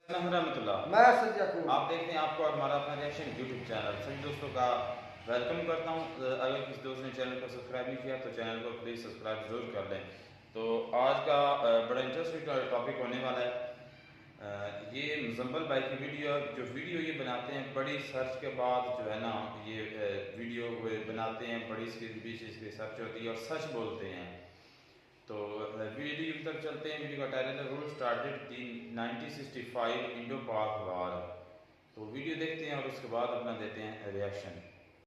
रहमतुल्लाह। मैं सज्जा हूँ। आप देखते हैं आपको और हमारा अपना रिएक्शन यूट्यूब चैनल सभी दोस्तों का वेलकम करता हूँ। अगर किसी दोस्त ने चैनल को सब्सक्राइब नहीं किया तो चैनल को प्लीज़ सब्सक्राइब ज़रूर कर लें। तो आज का बड़ा इंटरेस्टिंग टॉपिक होने वाला है। ये मुजम्मल भाई की वीडियो ये बनाते हैं बड़ी सर्च के बाद जो है ना, ये वीडियो बनाते हैं, बड़ी इसके बीच इसकी सर्च होती है और सच बोलते हैं। तो वीडियो तक चलते हैं। वीडियो का टाइटल है रूल स्टार्टेड दी 1965 इंडो पाक वार। तो वीडियो देखते हैं और उसके बाद अपना देते हैं रिएक्शन।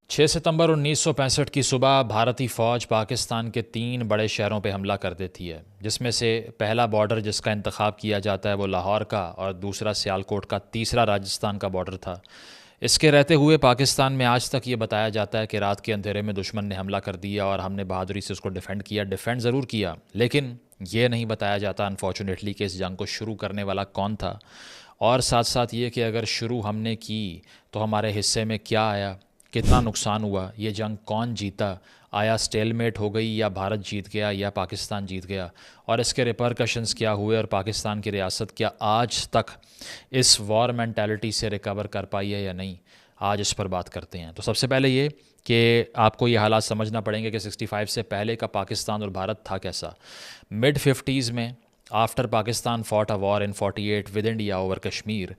6 सितंबर 1965 की सुबह भारतीय फ़ौज पाकिस्तान के 3 बड़े शहरों पर हमला कर देती है, जिसमें से पहला बॉर्डर जिसका इंतखाब किया जाता है वो लाहौर का और दूसरा सियालकोट का, तीसरा राजस्थान का बॉर्डर था। इसके रहते हुए पाकिस्तान में आज तक ये बताया जाता है कि रात के अंधेरे में दुश्मन ने हमला कर दिया और हमने बहादुरी से उसको डिफेंड किया। डिफेंड ज़रूर किया, लेकिन ये नहीं बताया जाता अनफॉर्चुनेटली कि इस जंग को शुरू करने वाला कौन था, और साथ साथ ये कि अगर शुरू हमने की तो हमारे हिस्से में क्या आया, कितना नुकसान हुआ, ये जंग कौन जीता, आया स्टेलमेट हो गई या भारत जीत गया या पाकिस्तान जीत गया, और इसके रिपरकशंस क्या हुए और पाकिस्तान की रियासत क्या आज तक इस वॉर मेंटालिटी से रिकवर कर पाई है या नहीं। आज इस पर बात करते हैं। तो सबसे पहले ये कि आपको ये हालात समझना पड़ेंगे कि 65 से पहले का पाकिस्तान और भारत था कैसा। मिड 50s में after Pakistan fought a war in 48 with India over Kashmir,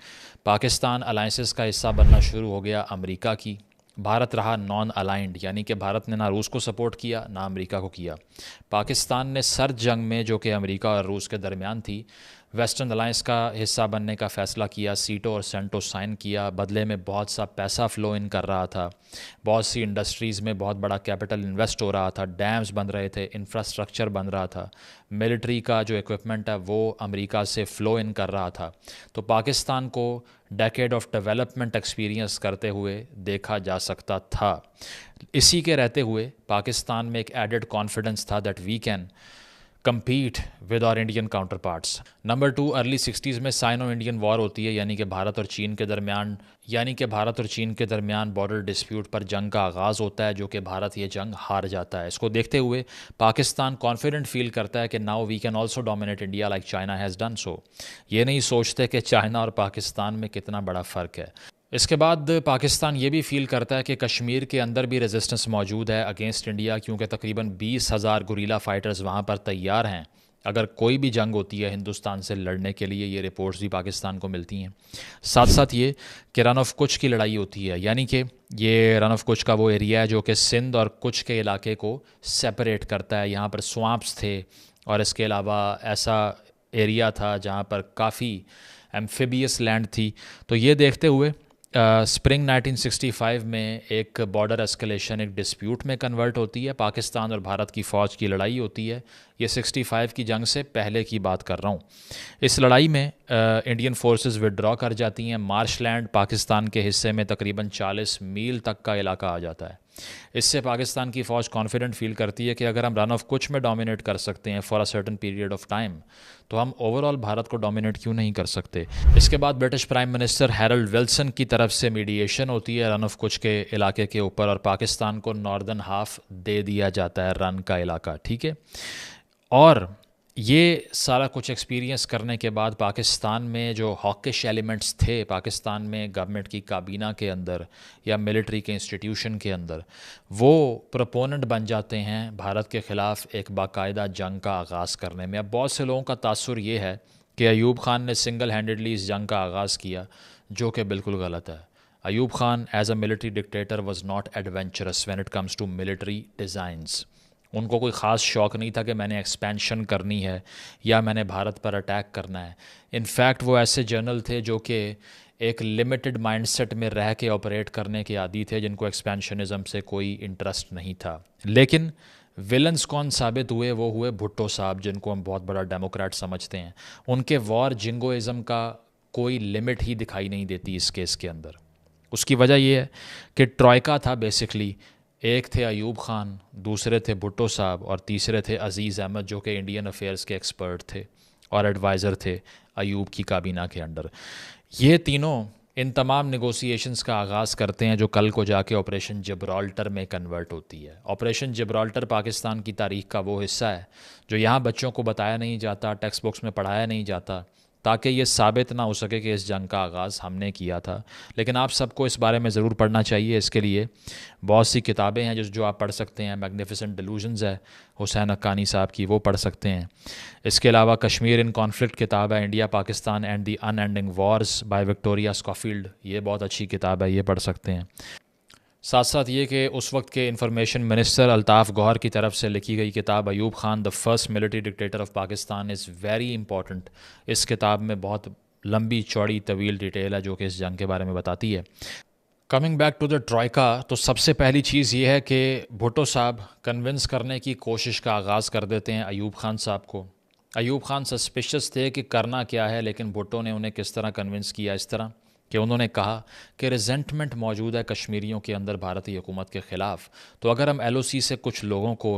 Pakistan alliances का हिस्सा बनना शुरू हो गया अमेरिका की। भारत रहा नॉन अलाइंड, यानी कि भारत ने ना रूस को सपोर्ट किया ना अमेरिका को किया। पाकिस्तान ने सर्द जंग में, जो कि अमेरिका और रूस के दरमियान थी, वेस्टर्न अलायंस का हिस्सा बनने का फ़ैसला किया, सीटो और सेंटो साइन किया। बदले में बहुत सा पैसा फ़्लो इन कर रहा था, बहुत सी इंडस्ट्रीज़ में बहुत बड़ा कैपिटल इन्वेस्ट हो रहा था, डैम्स बन रहे थे, इंफ्रास्ट्रक्चर बन रहा था, मिलिट्री का जो इक्विपमेंट है वो अमेरिका से फ़्लो इन कर रहा था। तो पाकिस्तान को डेकेड ऑफ डेवलपमेंट एक्सपीरियंस करते हुए देखा जा सकता था। इसी के रहते हुए पाकिस्तान में एक एडेड कॉन्फिडेंस था that we can compete with our Indian counter parts. Number 2, early 60s में साइनो इंडियन वॉर होती है, यानी कि भारत और चीन के दरमियान बॉर्डर डिस्प्यूट पर जंग का आगाज़ होता है, जो कि भारत ये जंग हार जाता है। इसको देखते हुए पाकिस्तान कॉन्फिडेंट फील करता है कि now we can also dominate India like China has done so. ये नहीं सोचते कि चाइना और पाकिस्तान में कितना बड़ा फ़र्क है। इसके बाद पाकिस्तान ये भी फ़ील करता है कि कश्मीर के अंदर भी रेजिस्टेंस मौजूद है अगेंस्ट इंडिया, क्योंकि तकरीबन 20,000 गुरीला फ़ाइटर्स वहाँ पर तैयार हैं अगर कोई भी जंग होती है हिंदुस्तान से लड़ने के लिए। ये रिपोर्ट्स भी पाकिस्तान को मिलती हैं। साथ साथ ये कि रन ऑफ कुछ की लड़ाई होती है, यानी कि ये रन ऑफ कुछ का वो एरिया है जो कि सिंध और कुछ के इलाके को सेपरेट करता है। यहाँ पर स्वाम्प्स थे और इसके अलावा ऐसा एरिया था जहाँ पर काफ़ी एम्फिबियस लैंड थी। तो ये देखते हुए स्प्रिंग 1965 में एक बॉर्डर एस्केलेशन एक डिस्प्यूट में कन्वर्ट होती है। पाकिस्तान और भारत की फ़ौज की लड़ाई होती है। ये 65 की जंग से पहले की बात कर रहा हूँ। इस लड़ाई में इंडियन फोर्सेस विड्रॉ कर जाती हैं। मार्शलैंड पाकिस्तान के हिस्से में तकरीबन 40 मील तक का इलाका आ जाता है। इससे पाकिस्तान की फ़ौज कॉन्फिडेंट फील करती है कि अगर हम रन ऑफ कुछ में डोमिनेट कर सकते हैं for a certain period of time, तो हम ओवरऑल भारत को डोमिनेट क्यों नहीं कर सकते। इसके बाद British prime minister Harold Wilson की तरफ से मीडिएशन होती है रन ऑफ कुछ के इलाके के ऊपर, और पाकिस्तान को नॉर्दर्न हाफ दे दिया जाता है रन का इलाका, ठीक है। और ये सारा कुछ एक्सपीरियंस करने के बाद पाकिस्तान में जो हॉकिश एलिमेंट्स थे पाकिस्तान में गवर्नमेंट की काबीना के अंदर या मिलिट्री के इंस्टीट्यूशन के अंदर, वो प्रोपोनेंट बन जाते हैं भारत के ख़िलाफ़ एक बाकायदा जंग का आगाज़ करने में। अब बहुत से लोगों का तासुर ये है कि अयूब ख़ान ने सिंगल हैंडेडली इस जंग का आगाज़ किया, जो कि बिल्कुल गलत है। Ayub Khan as a military dictator was not adventurous when it comes to military designs. उनको कोई ख़ास शौक़ नहीं था कि मैंने एक्सपेंशन करनी है या मैंने भारत पर अटैक करना है। इनफैक्ट वो ऐसे जनरल थे जो कि एक लिमिटेड माइंडसेट में रह के ऑपरेट करने के आदी थे, जिनको एक्सपेंशनिज़म से कोई इंटरेस्ट नहीं था। लेकिन विलन्स कौन साबित हुए? वो हुए भुट्टो साहब, जिनको हम बहुत बड़ा डेमोक्रेट समझते हैं। उनके वॉर जिंगोइज़म का कोई लिमिट ही दिखाई नहीं देती इस केस के अंदर। उसकी वजह यह है कि ट्रॉयका था बेसिकली। एक थे अयूब ख़ान, दूसरे थे भुट्टो साहब और तीसरे थे अज़ीज़ अहमद, जो कि इंडियन अफेयर्स के एक्सपर्ट थे और एडवाइज़र थे अयूब की काबीना के अंडर। ये तीनों इन तमाम नेगोशिएशंस का आगाज़ करते हैं, जो कल को जाके ऑपरेशन जिब्राल्टर में कन्वर्ट होती है। ऑपरेशन जिब्राल्टर पाकिस्तान की तारीख़ का वो हिस्सा है जो यहाँ बच्चों को बताया नहीं जाता, टेक्स्ट बुक्स में पढ़ाया नहीं जाता, ताकि ये साबित ना हो सके कि इस जंग का आगाज़ हमने किया था। लेकिन आप सबको इस बारे में ज़रूर पढ़ना चाहिए। इसके लिए बहुत सी किताबें हैं जो आप पढ़ सकते हैं। मैग्निफिसेंट डिलूजन्स है हुसैन हक्कानी साहब की, वो पढ़ सकते हैं। इसके अलावा कश्मीर इन कॉन्फ्लिक्ट किताब है, India Pakistan and the unending wars by Victoria Schofield, ये बहुत अच्छी किताब है, ये पढ़ सकते हैं। साथ साथ ये कि उस वक्त के इंफॉर्मेशन मिनिस्टर अल्ताफ़ गौहर की तरफ से लिखी गई किताब Ayub Khan the first military dictator of Pakistan is very important. इस किताब में बहुत लंबी चौड़ी तवील डिटेल है जो कि इस जंग के बारे में बताती है। Coming back to the troika, तो सबसे पहली चीज़ ये है कि भुट्टो साहब कन्विंस करने की कोशिश का आगाज़ कर देते हैं अयूब खान साहब को। अयूब खान सस्पिशियस थे कि करना क्या है, लेकिन भुट्टो ने उन्हें किस तरह कन्विंस किया, इस तरह कि उन्होंने कहा कि रिजेंटमेंट मौजूद है कश्मीरियों के अंदर भारतीय हुकूमत के ख़िलाफ़, तो अगर हम LOC से कुछ लोगों को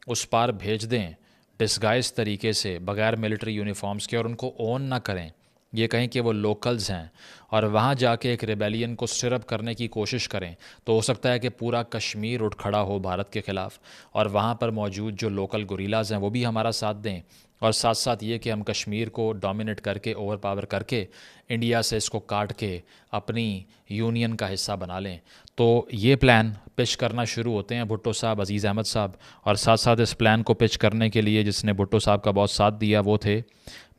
उस पार भेज दें डिस्गाइज तरीके से बग़ैर मिलिट्री यूनिफॉर्म्स के और उनको ओन ना करें, ये कहें कि वो लोकल्स हैं और वहाँ जाके एक रेबेलियन को स्टिरअप करने की कोशिश करें, तो हो सकता है कि पूरा कश्मीर उठ खड़ा हो भारत के ख़िलाफ़ और वहाँ पर मौजूद जो लोकल गुरीलाज हैं वो भी हमारा साथ दें, और साथ साथ ये कि हम कश्मीर को डोमिनेट करके ओवर पावर करके इंडिया से इसको काट के अपनी यूनियन का हिस्सा बना लें। तो ये प्लान पिच करना शुरू होते हैं भुट्टो साहब, अज़ीज़ अहमद साहब। और साथ साथ इस प्लान को पिच करने के लिए जिसने भुट्टो साहब का बहुत साथ दिया वो थे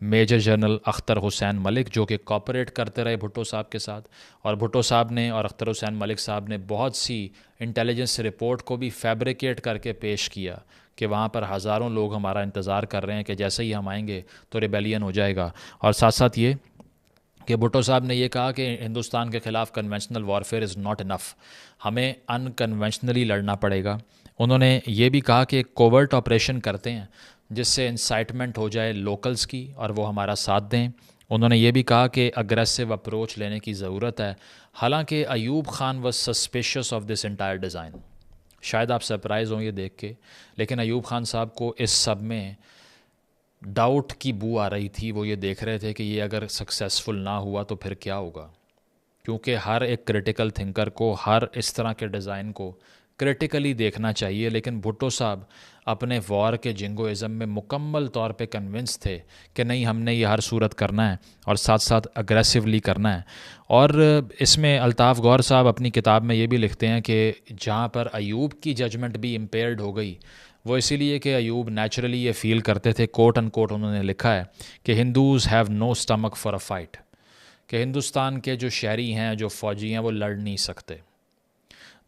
मेजर जनरल अख्तर हुसैन मलिक, जो कि कॉपरेट करते रहे भुट्टो साहब के साथ। और भुट्टो साहब ने और अख्तर हुसैन मलिक साहब ने बहुत सी इंटेलिजेंस रिपोर्ट को भी फैब्रिकेट करके पेश किया कि वहाँ पर हज़ारों लोग हमारा इंतज़ार कर रहे हैं कि जैसे ही हम आएंगे तो रिबेलियन हो जाएगा। और साथ साथ ये कि भुट्टो साहब ने ये कहा कि हिंदुस्तान के ख़िलाफ़ conventional warfare is not enough, हमें अनकन्वेंशनली लड़ना पड़ेगा। उन्होंने ये भी कहा कि कोवर्ट ऑपरेशन करते हैं जिससे इंसाइटमेंट हो जाए लोकल्स की और वो हमारा साथ दें। उन्होंने ये भी कहा कि अग्रेसिव अप्रोच लेने की ज़रूरत है। हालांकि Ayub Khan was suspicious of this entire design. शायद आप सरप्राइज़ हों ये देख के, लेकिन अयूब खान साहब को इस सब में डाउट की बू आ रही थी। वो ये देख रहे थे कि ये अगर सक्सेसफुल ना हुआ तो फिर क्या होगा, क्योंकि हर एक क्रिटिकल थिंकर को हर इस तरह के डिज़ाइन को क्रिटिकली देखना चाहिए। लेकिन भुट्टो साहब अपने वॉर के जिंगोइज़म में मुकम्मल तौर पे कन्विंस थे कि नहीं, हमने ये हर सूरत करना है और साथ साथ अग्रेसिवली करना है। और इसमें अल्ताफ़ गौहर साहब अपनी किताब में ये भी लिखते हैं कि जहाँ पर अयूब की जजमेंट भी इम्पेयर्ड हो गई वो इसीलिए कि अयूब नेचुरली ये फ़ील करते थे, कोट अन कोट उन्होंने लिखा है कि Hindus have no stomach for a fight, कि हिंदुस्तान के जो शहरी हैं, जो फ़ौजी हैं, वो लड़ नहीं सकते।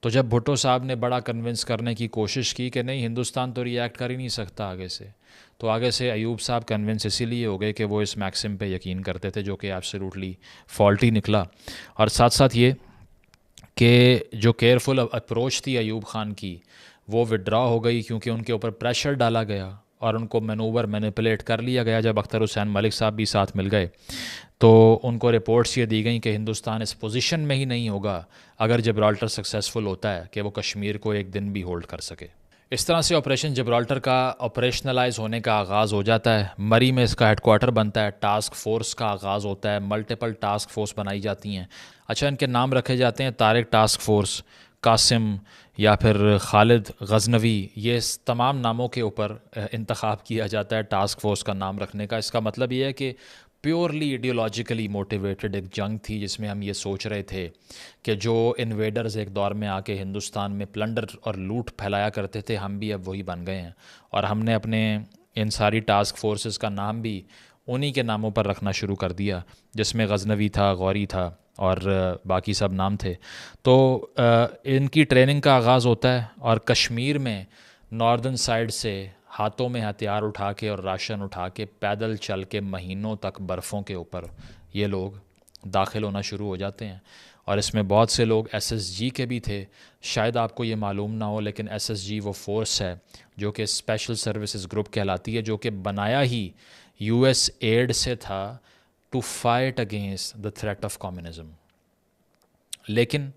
तो जब भुट्टो साहब ने बड़ा कन्विंस करने की कोशिश की कि नहीं, हिंदुस्तान तो रिएक्ट कर ही नहीं सकता आगे से, तो आगे से अयूब साहब कन्विंस इसीलिए हो गए कि वो इस मैक्सिम पे यकीन करते थे जो कि एब्सोल्युटली फॉल्टी निकला। और साथ साथ ये कि जो केयरफुल अप्रोच थी अयूब खान की वो विड्रॉ हो गई क्योंकि उनके ऊपर प्रेशर डाला गया और उनको मैनूवर मैनिपुलेट कर लिया गया। जब अख्तर हुसैन मलिक साहब भी साथ मिल गए तो उनको रिपोर्ट्स ये दी गई कि हिंदुस्तान इस पोजीशन में ही नहीं होगा अगर जब्राल्टर सक्सेसफुल होता है कि वो कश्मीर को एक दिन भी होल्ड कर सके। इस तरह से ऑपरेशन जब्राल्टर का ऑपरेशनलाइज होने का आगाज़ हो जाता है। मरी में इसका हेडक्वार्टर बनता है, टास्क फोर्स का आगाज़ होता है, मल्टीपल टास्क फोर्स बनाई जाती हैं। अच्छा, इनके नाम रखे जाते हैं तारिक टास्क फोर्स, कासिम या फिर खालिद गजनवी। ये तमाम नामों के ऊपर इंतखाब किया जाता है टास्क फोर्स का नाम रखने का। इसका मतलब ये है कि प्योरली आइडियोलॉजिकली मोटिवेटेड एक जंग थी जिसमें हम ये सोच रहे थे कि जो इन्वेडर्स एक दौर में आके हिंदुस्तान में प्लंडर और लूट फैलाया करते थे, हम भी अब वही बन गए हैं। और हमने अपने इन सारी टास्क फोर्सेस का नाम भी उन्हीं के नामों पर रखना शुरू कर दिया, जिसमें गजनवी था, गौरी था और बाकी सब नाम थे। तो इनकी ट्रेनिंग का आगाज़ होता है और कश्मीर में नॉर्दर्न साइड से हाथों में हथियार उठा के और राशन उठा के पैदल चल के महीनों तक बर्फ़ों के ऊपर ये लोग दाखिल होना शुरू हो जाते हैं। और इसमें बहुत से लोग SSG के भी थे। शायद आपको ये मालूम ना हो, लेकिन SSG वो फोर्स है जो कि स्पेशल सर्विसेज ग्रुप कहलाती है, जो कि बनाया ही US एड से था to fight against the threat of communism. लेकिन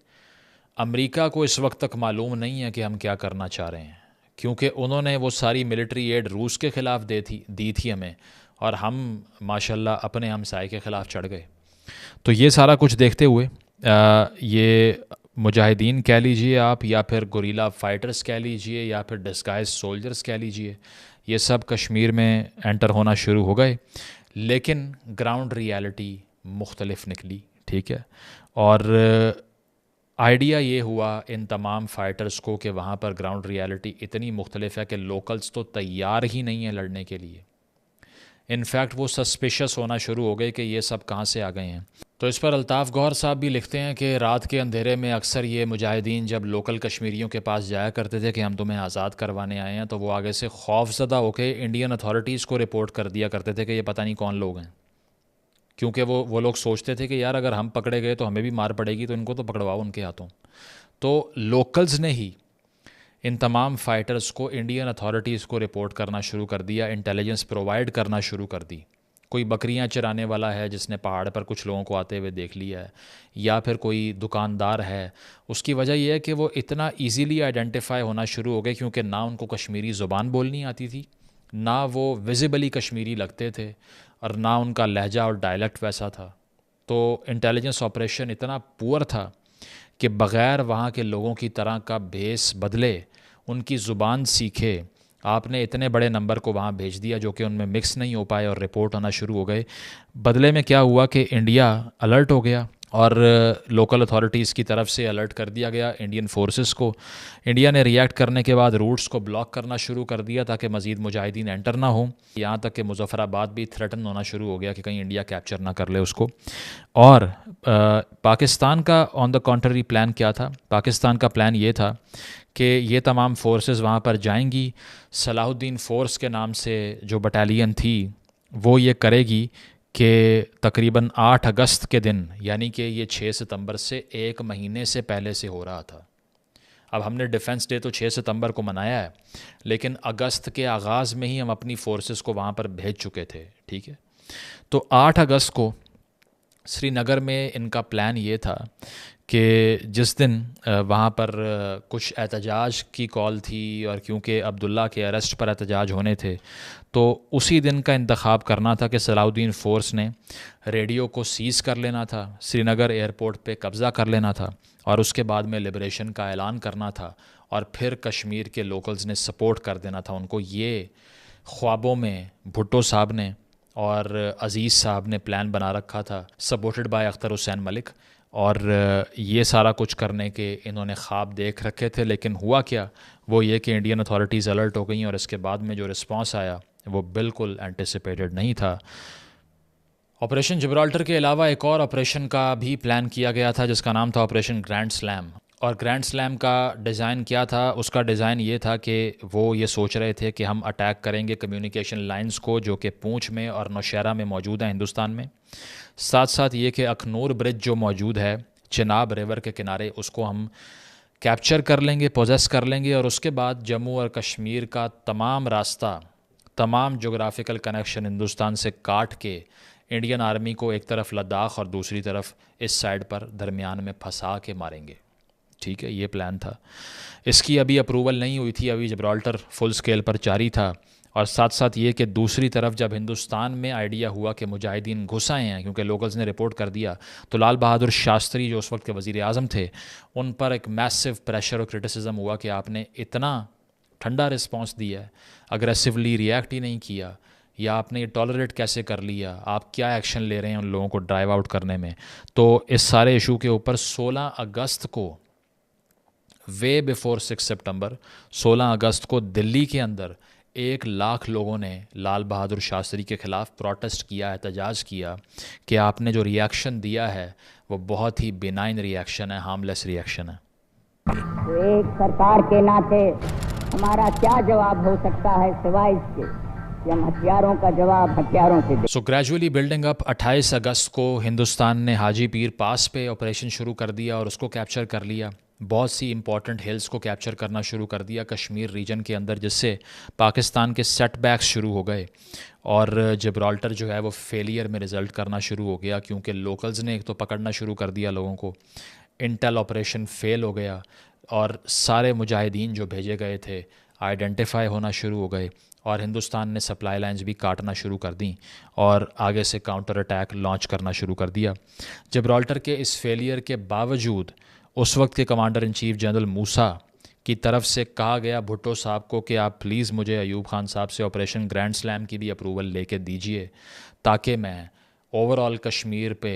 अमेरिका को इस वक्त तक मालूम नहीं है कि हम क्या करना चाह रहे हैं, क्योंकि उन्होंने वो सारी मिलिट्री एड रूस के ख़िलाफ़ दी थी हमें, और हम माशाल्लाह अपने हमसाए के ख़िलाफ़ चढ़ गए। तो ये सारा कुछ देखते हुए ये मुजाहिदीन कह लीजिए आप, या फिर गुरीला फाइटर्स कह लीजिए, या फिर डिस्गाइज सोल्जर्स कह लीजिए, ये सब कश्मीर में एंटर होना शुरू हो गए। लेकिन ग्राउंड रियलिटी मुख्तलिफ निकली, ठीक है। और आइडिया ये हुआ इन तमाम फ़ाइटर्स को कि वहाँ पर ग्राउंड रियलिटी इतनी मुख्तलिफ है कि लोकल्स तो तैयार ही नहीं है लड़ने के लिए। इनफैक्ट वो सस्पिशस होना शुरू हो गए कि ये सब कहाँ से आ गए हैं। तो इस पर अल्ताफ़ गौहर साहब भी लिखते हैं कि रात के अंधेरे में अक्सर ये मुजाहिदीन जब लोकल कश्मीरियों के पास जाया करते थे कि हम तुम्हें आज़ाद करवाने आए हैं, तो वो आगे से खौफज़दा होकर इंडियन अथॉरिटीज़ को रिपोर्ट कर दिया करते थे कि ये पता नहीं कौन लोग हैं, क्योंकि वो लोग सोचते थे कि यार अगर हम पकड़े गए तो हमें भी मार पड़ेगी, तो इनको तो पकड़वाओ उनके हाथों। तो लोकल्स ने ही इन तमाम फ़ाइटर्स को इंडियन अथॉरिटीज़ को रिपोर्ट करना शुरू कर दिया, इंटेलिजेंस प्रोवाइड करना शुरू कर दी। कोई बकरियां चराने वाला है जिसने पहाड़ पर कुछ लोगों को आते हुए देख लिया है, या फिर कोई दुकानदार है, उसकी वजह यह है कि वो इतना इजीली आइडेंटिफाई होना शुरू हो गए क्योंकि ना उनको कश्मीरी ज़ुबान बोलनी आती थी, ना वो विजिबली कश्मीरी लगते थे, और ना उनका लहजा और डायलेक्ट वैसा था। तो इंटेलिजेंस ऑपरेशन इतना पुअर था कि बग़ैर वहाँ के लोगों की तरह का भेस बदले, उनकी ज़ुबान सीखे, आपने इतने बड़े नंबर को वहाँ भेज दिया जो कि उनमें मिक्स नहीं हो पाए और रिपोर्ट होना शुरू हो गए। बदले में क्या हुआ कि इंडिया अलर्ट हो गया और लोकल अथॉरिटीज़ की तरफ से अलर्ट कर दिया गया इंडियन फोर्सेस को। इंडिया ने रिएक्ट करने के बाद रूट्स को ब्लॉक करना शुरू कर दिया ताकि मज़ीद मुजाहिदीन एंटर ना हो, यहाँ तक कि मुज़फ़्फ़राबाद भी थ्रेटन होना शुरू हो गया कि कहीं इंडिया कैप्चर ना कर ले उसको। और पाकिस्तान का ऑन द कॉन्ट्ररी प्लान क्या था? पाकिस्तान का प्लान ये था कि ये तमाम फोर्सेस वहाँ पर जाएंगी, सलाहुद्दीन फ़ोर्स के नाम से जो बटालियन थी वो ये करेगी कि तकरीबन 8 अगस्त के दिन, यानी कि ये 6 सितंबर से एक महीने से पहले से हो रहा था। अब हमने डिफेंस डे तो 6 सितंबर को मनाया है, लेकिन अगस्त के आगाज़ में ही हम अपनी फोर्सेस को वहाँ पर भेज चुके थे, ठीक है। तो 8 अगस्त को श्रीनगर में इनका प्लान ये था कि जिस दिन वहाँ पर कुछ एहतजाज की कॉल थी, और क्योंकि अब्दुल्ला के अरेस्ट पर एहतजाज होने थे, तो उसी दिन का इंतखाब करना था कि सलाहुद्दीन फ़ोर्स ने रेडियो को सीज़ कर लेना था, श्रीनगर एयरपोर्ट पे कब्ज़ा कर लेना था, और उसके बाद में लिबरेशन का ऐलान करना था, और फिर कश्मीर के लोकल्स ने सपोर्ट कर देना था उनको। ये ख्वाबों में भुट्टो साहब ने और अज़ीज़ साहब ने प्लान बना रखा था, सपोर्टेड बाय अख्तर हुसैन मलिक, और ये सारा कुछ करने के इन्होंने ख्वाब देख रखे थे। लेकिन हुआ क्या, वो ये कि इंडियन अथॉरिटीज़ अलर्ट हो गई, और इसके बाद में जो रिस्पांस आया वो बिल्कुल एंटिसिपेटेड नहीं था। ऑपरेशन जिब्राल्टर के अलावा एक और ऑपरेशन का भी प्लान किया गया था जिसका नाम था ऑपरेशन ग्रैंड स्लैम। और ग्रैंड स्लैम का डिज़ाइन क्या था? उसका डिज़ाइन ये था कि वो ये सोच रहे थे कि हम अटैक करेंगे कम्युनिकेशन लाइंस को जो कि पूंछ में और नौशहरा में मौजूद हैं हिंदुस्तान में। साथ साथ ये कि अखनूर ब्रिज जो मौजूद है चिनाब रिवर के किनारे, उसको हम कैप्चर कर लेंगे, पोजेस कर लेंगे, और उसके बाद जम्मू और कश्मीर का तमाम रास्ता, तमाम जोग्राफिकल कनेक्शन हिंदुस्तान से काट के इंडियन आर्मी को एक तरफ लद्दाख और दूसरी तरफ इस साइड पर दरमियान में फंसा के मारेंगे, ठीक है। ये प्लान था। इसकी अभी अप्रूवल नहीं हुई थी, अभी जिब्राल्टर फुल स्केल पर जारी था। और साथ साथ ये कि दूसरी तरफ जब हिंदुस्तान में आइडिया हुआ कि मुजाहिदीन घुस आए हैं, क्योंकि लोकल्स ने रिपोर्ट कर दिया, तो लाल बहादुर शास्त्री जो उस वक्त के वज़ीर आज़म थे, उन पर एक मैसिव प्रेशर और क्रिटिसिज्म हुआ कि आपने इतना ठंडा रिस्पॉन्स दिया है, अग्रेसिवली रिएक्ट ही नहीं किया, या आपने ये टॉलरेट कैसे कर लिया, आप क्या एक्शन ले रहे हैं उन लोगों को ड्राइव आउट करने में। तो इस सारे इशू के ऊपर 16 अगस्त को, वे बिफोर 6 सितंबर, 16 अगस्त को दिल्ली के अंदर 1 लाख लोगों ने लाल बहादुर शास्त्री के ख़िलाफ़ प्रोटेस्ट किया, एहतजाज किया कि आपने जो रिएक्शन दिया है वो बहुत ही बेनाइन रिएक्शन है, हार्मलेस रिएक्शन है। तो एक सरकार के नाते हमारा क्या जवाब हो सकता है सिवाय इसके कि हम हथियारों का जवाब हथियारों से दें। सो ग्रेजुअली बिल्डिंग अप 28 अगस्त को हिंदुस्तान ने हाजी पीर पास पे ऑपरेशन शुरू कर दिया और उसको कैप्चर कर लिया। बहुत सी इंपॉर्टेंट हिल्स को कैप्चर करना शुरू कर दिया कश्मीर रीजन के अंदर, जिससे पाकिस्तान के सेटबैक्स शुरू हो गए और जिब्राल्टर जो है वो फेलियर में रिज़ल्ट करना शुरू हो गया, क्योंकि लोकल्स ने एक तो पकड़ना शुरू कर दिया लोगों को, इंटेल ऑपरेशन फेल हो गया और सारे मुजाहिदीन जो भेजे गए थे आइडेंटिफाई होना शुरू हो गए, और हिंदुस्तान ने सप्लाई लाइंस भी काटना शुरू कर दी और आगे से काउंटर अटैक लॉन्च करना शुरू कर दिया। जिब्राल्टर के इस फेलियर के बावजूद उस वक्त के कमांडर इन चीफ जनरल मूसा की तरफ से कहा गया भुट्टो साहब को कि आप प्लीज़ मुझे अयूब खान साहब से ऑपरेशन ग्रैंड स्लैम की भी अप्रूवल लेके दीजिए। ताकि मैं ओवरऑल कश्मीर पे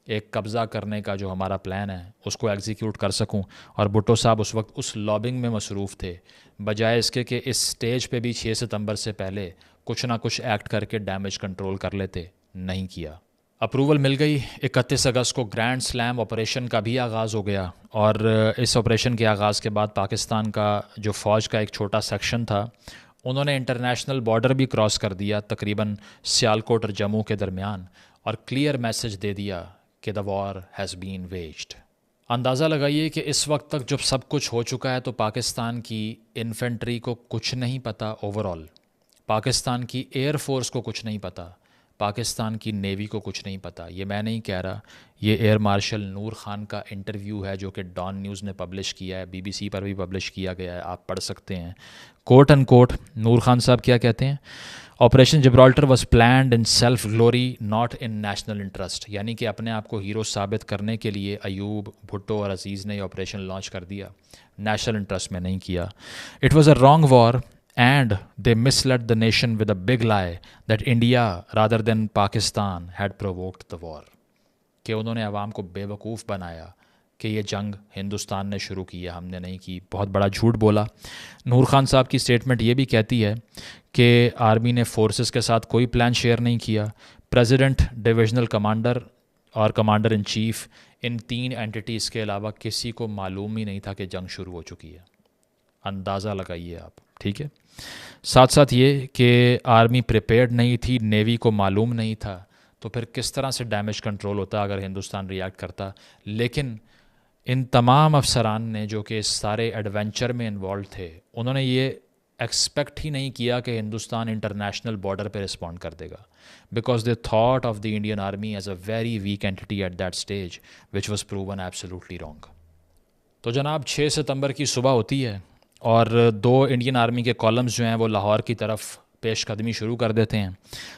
एक कब्ज़ा करने का जो हमारा प्लान है उसको एग्जीक्यूट कर सकूं। और भुट्टो साहब उस वक्त उस लॉबिंग में मसरूफ़ थे, बजाय इसके कि इस स्टेज पे भी 6 सितंबर से पहले कुछ ना कुछ एक्ट करके डैमेज कंट्रोल कर लेते, नहीं किया। अप्रूवल मिल गई। 31 अगस्त को ग्रैंड स्लैम ऑपरेशन का भी आगाज़ हो गया और इस ऑपरेशन के आगाज़ के बाद पाकिस्तान का जो फ़ौज का एक छोटा सेक्शन था उन्होंने इंटरनेशनल बॉर्डर भी क्रॉस कर दिया तकरीबन सियालकोट और जम्मू के दरमियान, और क्लियर मैसेज दे दिया कि द वॉर हैज़ बीन वेज्ड। अंदाज़ा लगाइए कि इस वक्त तक जब सब कुछ हो चुका है तो पाकिस्तान की इन्फेंट्री को कुछ नहीं पता, ओवरऑल पाकिस्तान की एयर फोर्स को कुछ नहीं पता, पाकिस्तान की नेवी को कुछ नहीं पता। ये मैं नहीं कह रहा, ये एयर मार्शल नूर खान का इंटरव्यू है जो कि डॉन न्यूज़ ने पब्लिश किया है, BBC पर भी पब्लिश किया गया है, आप पढ़ सकते हैं। कोट एंड कोट नूर खान साहब क्या कहते हैं? Operation Gibraltar was planned in self glory not in national interest, यानी कि अपने आप को हीरो साबित करने के लिए अयूब, भुट्टो और अजीज़ ने ये ऑपरेशन लॉन्च कर दिया, नेशनल इंटरेस्ट में नहीं किया। It was a wrong war and they misled the nation with a big lie that India rather than Pakistan had provoked the war। कि उन्होंने अवाम को बेवकूफ़ बनाया कि ये जंग हिंदुस्तान ने शुरू की है, हमने नहीं की, बहुत बड़ा झूठ बोला। नूर खान साहब की स्टेटमेंट ये भी कहती है कि आर्मी ने फोर्सेस के साथ कोई प्लान शेयर नहीं किया। प्रेसिडेंट, डिविजनल कमांडर और commander in chief, in 3 entities के अलावा किसी को मालूम ही नहीं था कि जंग शुरू हो चुकी है। अंदाज़ा लगाइए आप, ठीक है। साथ साथ ये कि आर्मी प्रिपेयर्ड नहीं थी, नेवी को मालूम नहीं था, तो फिर किस तरह से डैमेज कंट्रोल होता अगर हिंदुस्तान रिएक्ट करता। लेकिन इन तमाम अफसरान ने जो कि इस सारे एडवेंचर में इन्वॉल्व थे, उन्होंने ये एक्सपेक्ट ही नहीं किया कि हिंदुस्तान इंटरनेशनल बॉर्डर पे रिस्पॉन्ड कर देगा, because they thought of the Indian army as a very weak entity at that stage which was proven absolutely wrong. तो जनाब 6 सितंबर की सुबह होती है और 2 इंडियन आर्मी के कॉलम्स जो हैं वो लाहौर की तरफ पेशकदमी शुरू कर देते हैं।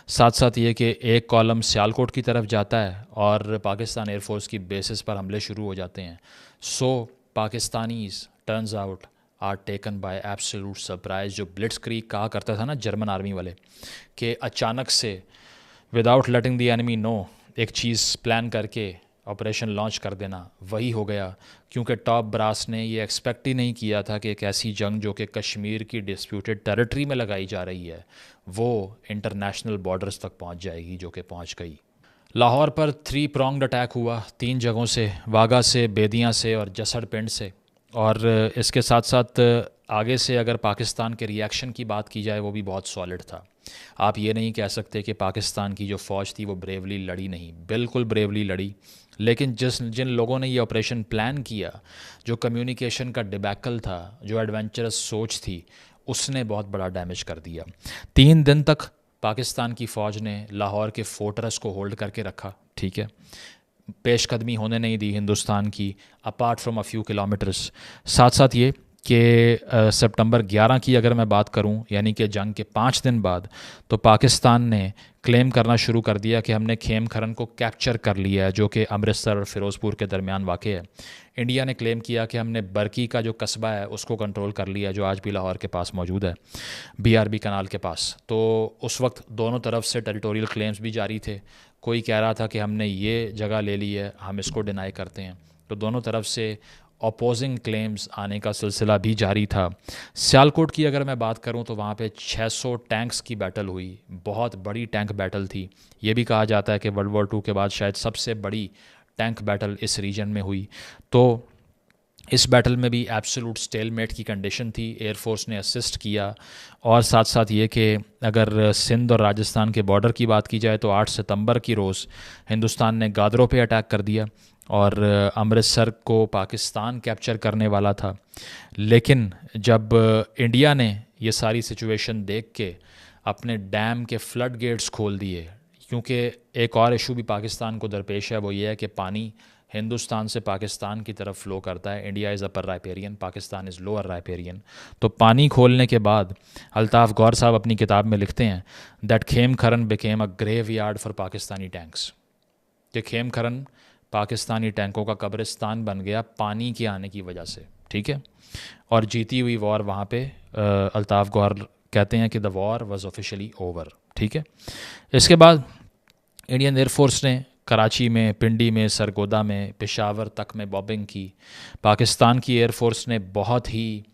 साथ साथ ये कि एक कॉलम सियालकोट की तरफ जाता है और पाकिस्तान एयरफोर्स की बेसिस पर हमले शुरू हो जाते हैं। So Pakistanis turns out are taken by absolute surprise. जो ब्लिट्सक्रीग कहा करता था ना जर्मन आर्मी वाले, कि अचानक से without letting the enemy know एक चीज़ प्लान करके ऑपरेशन लॉन्च कर देना, वही हो गया। क्योंकि टॉप ब्रास ने ये एक्सपेक्ट ही नहीं किया था कि एक ऐसी जंग जो कि कश्मीर की डिस्प्यूटेड टेरिटरी में लगाई जा रही है वो इंटरनेशनल बॉर्डर्स तक पहुंच जाएगी, जो कि पहुंच गई। लाहौर पर 3 pronged अटैक हुआ 3 जगहों से, वाघा से, बेदियाँ से और जसड़ पिंड से। और इसके साथ साथ आगे से अगर पाकिस्तान के रिएक्शन की बात की जाए वो भी बहुत सॉलिड था। आप ये नहीं कह सकते कि पाकिस्तान की जो फ़ौज थी वो ब्रेवली लड़ी नहीं, बिल्कुल ब्रेवली लड़ी। लेकिन जिन लोगों ने ये ऑपरेशन प्लान किया, जो कम्युनिकेशन का डिबैकल था, जो एडवेंचरस सोच थी, उसने बहुत बड़ा डैमेज कर दिया। 3 दिन तक पाकिस्तान की फ़ौज ने लाहौर के फोर्ट्रेस को होल्ड करके रखा, ठीक है, पेशकदमी होने नहीं दी हिंदुस्तान की apart from a few kilometres. साथ साथ ये कि सितंबर 11 की अगर मैं बात करूं, यानी कि जंग के 5 दिन बाद, तो पाकिस्तान ने क्लेम करना शुरू कर दिया कि हमने खेम खरन को कैप्चर कर लिया है, जो कि अमृतसर और फ़िरोज़पुर के दरमियान वाक़ है। इंडिया ने क्लेम किया कि हमने बरकी का जो कस्बा है उसको कंट्रोल कर लिया, जो आज भी लाहौर के पास मौजूद है, BRB कनाल के पास। तो उस वक्त दोनों तरफ से टेरिटोरियल क्लेम्स भी जारी थे। कोई कह रहा था कि हमने ये जगह ले ली है, हम इसको डिनाई करते हैं। तो दोनों तरफ से अपोजिंग क्लेम्स आने का सिलसिला भी जारी था। सियालकोट की अगर मैं बात करूं तो वहाँ पे 600 टैंक्स की बैटल हुई, बहुत बड़ी टैंक बैटल थी। ये भी कहा जाता है कि वर्ल्ड वॉर 2 के बाद शायद सबसे बड़ी टैंक बैटल इस रीजन में हुई। तो इस बैटल में भी एब्सोल्यूट स्टेलमेट की कंडीशन थी, एयरफोर्स ने असिस्ट किया। और साथ साथ ये कि अगर सिंध और राजस्थान के बॉर्डर की बात की जाए तो 8 सितंबर की रोज़ हिंदुस्तान ने गादरों पे अटैक कर दिया और अमृतसर को पाकिस्तान कैप्चर करने वाला था। लेकिन जब इंडिया ने ये सारी सिचुएशन देख के अपने डैम के फ्लड गेट्स खोल दिए, क्योंकि एक और इशू भी पाकिस्तान को दरपेश है, वो ये है कि पानी हिंदुस्तान से पाकिस्तान की तरफ फ़्लो करता है। India is upper riparian, Pakistan is lower riparian. तो पानी खोलने के बाद अल्ताफ़ गौर साहब अपनी किताब में लिखते हैं that Khem Karan became a graveyard for Pakistani tanks, कि खेम खरन पाकिस्तानी टैंकों का कब्रिस्तान बन गया पानी के आने की वजह से, ठीक है। और जीती हुई वॉर वहाँ पे अल्ताफ़ गौर कहते हैं कि the war was officially over, ठीक है। इसके बाद इंडियन एयरफोर्स ने कराची में, पिंडी में, सरगोदा में, पेशावर तक में बॉम्बिंग की। पाकिस्तान की एयरफोर्स ने बहुत ही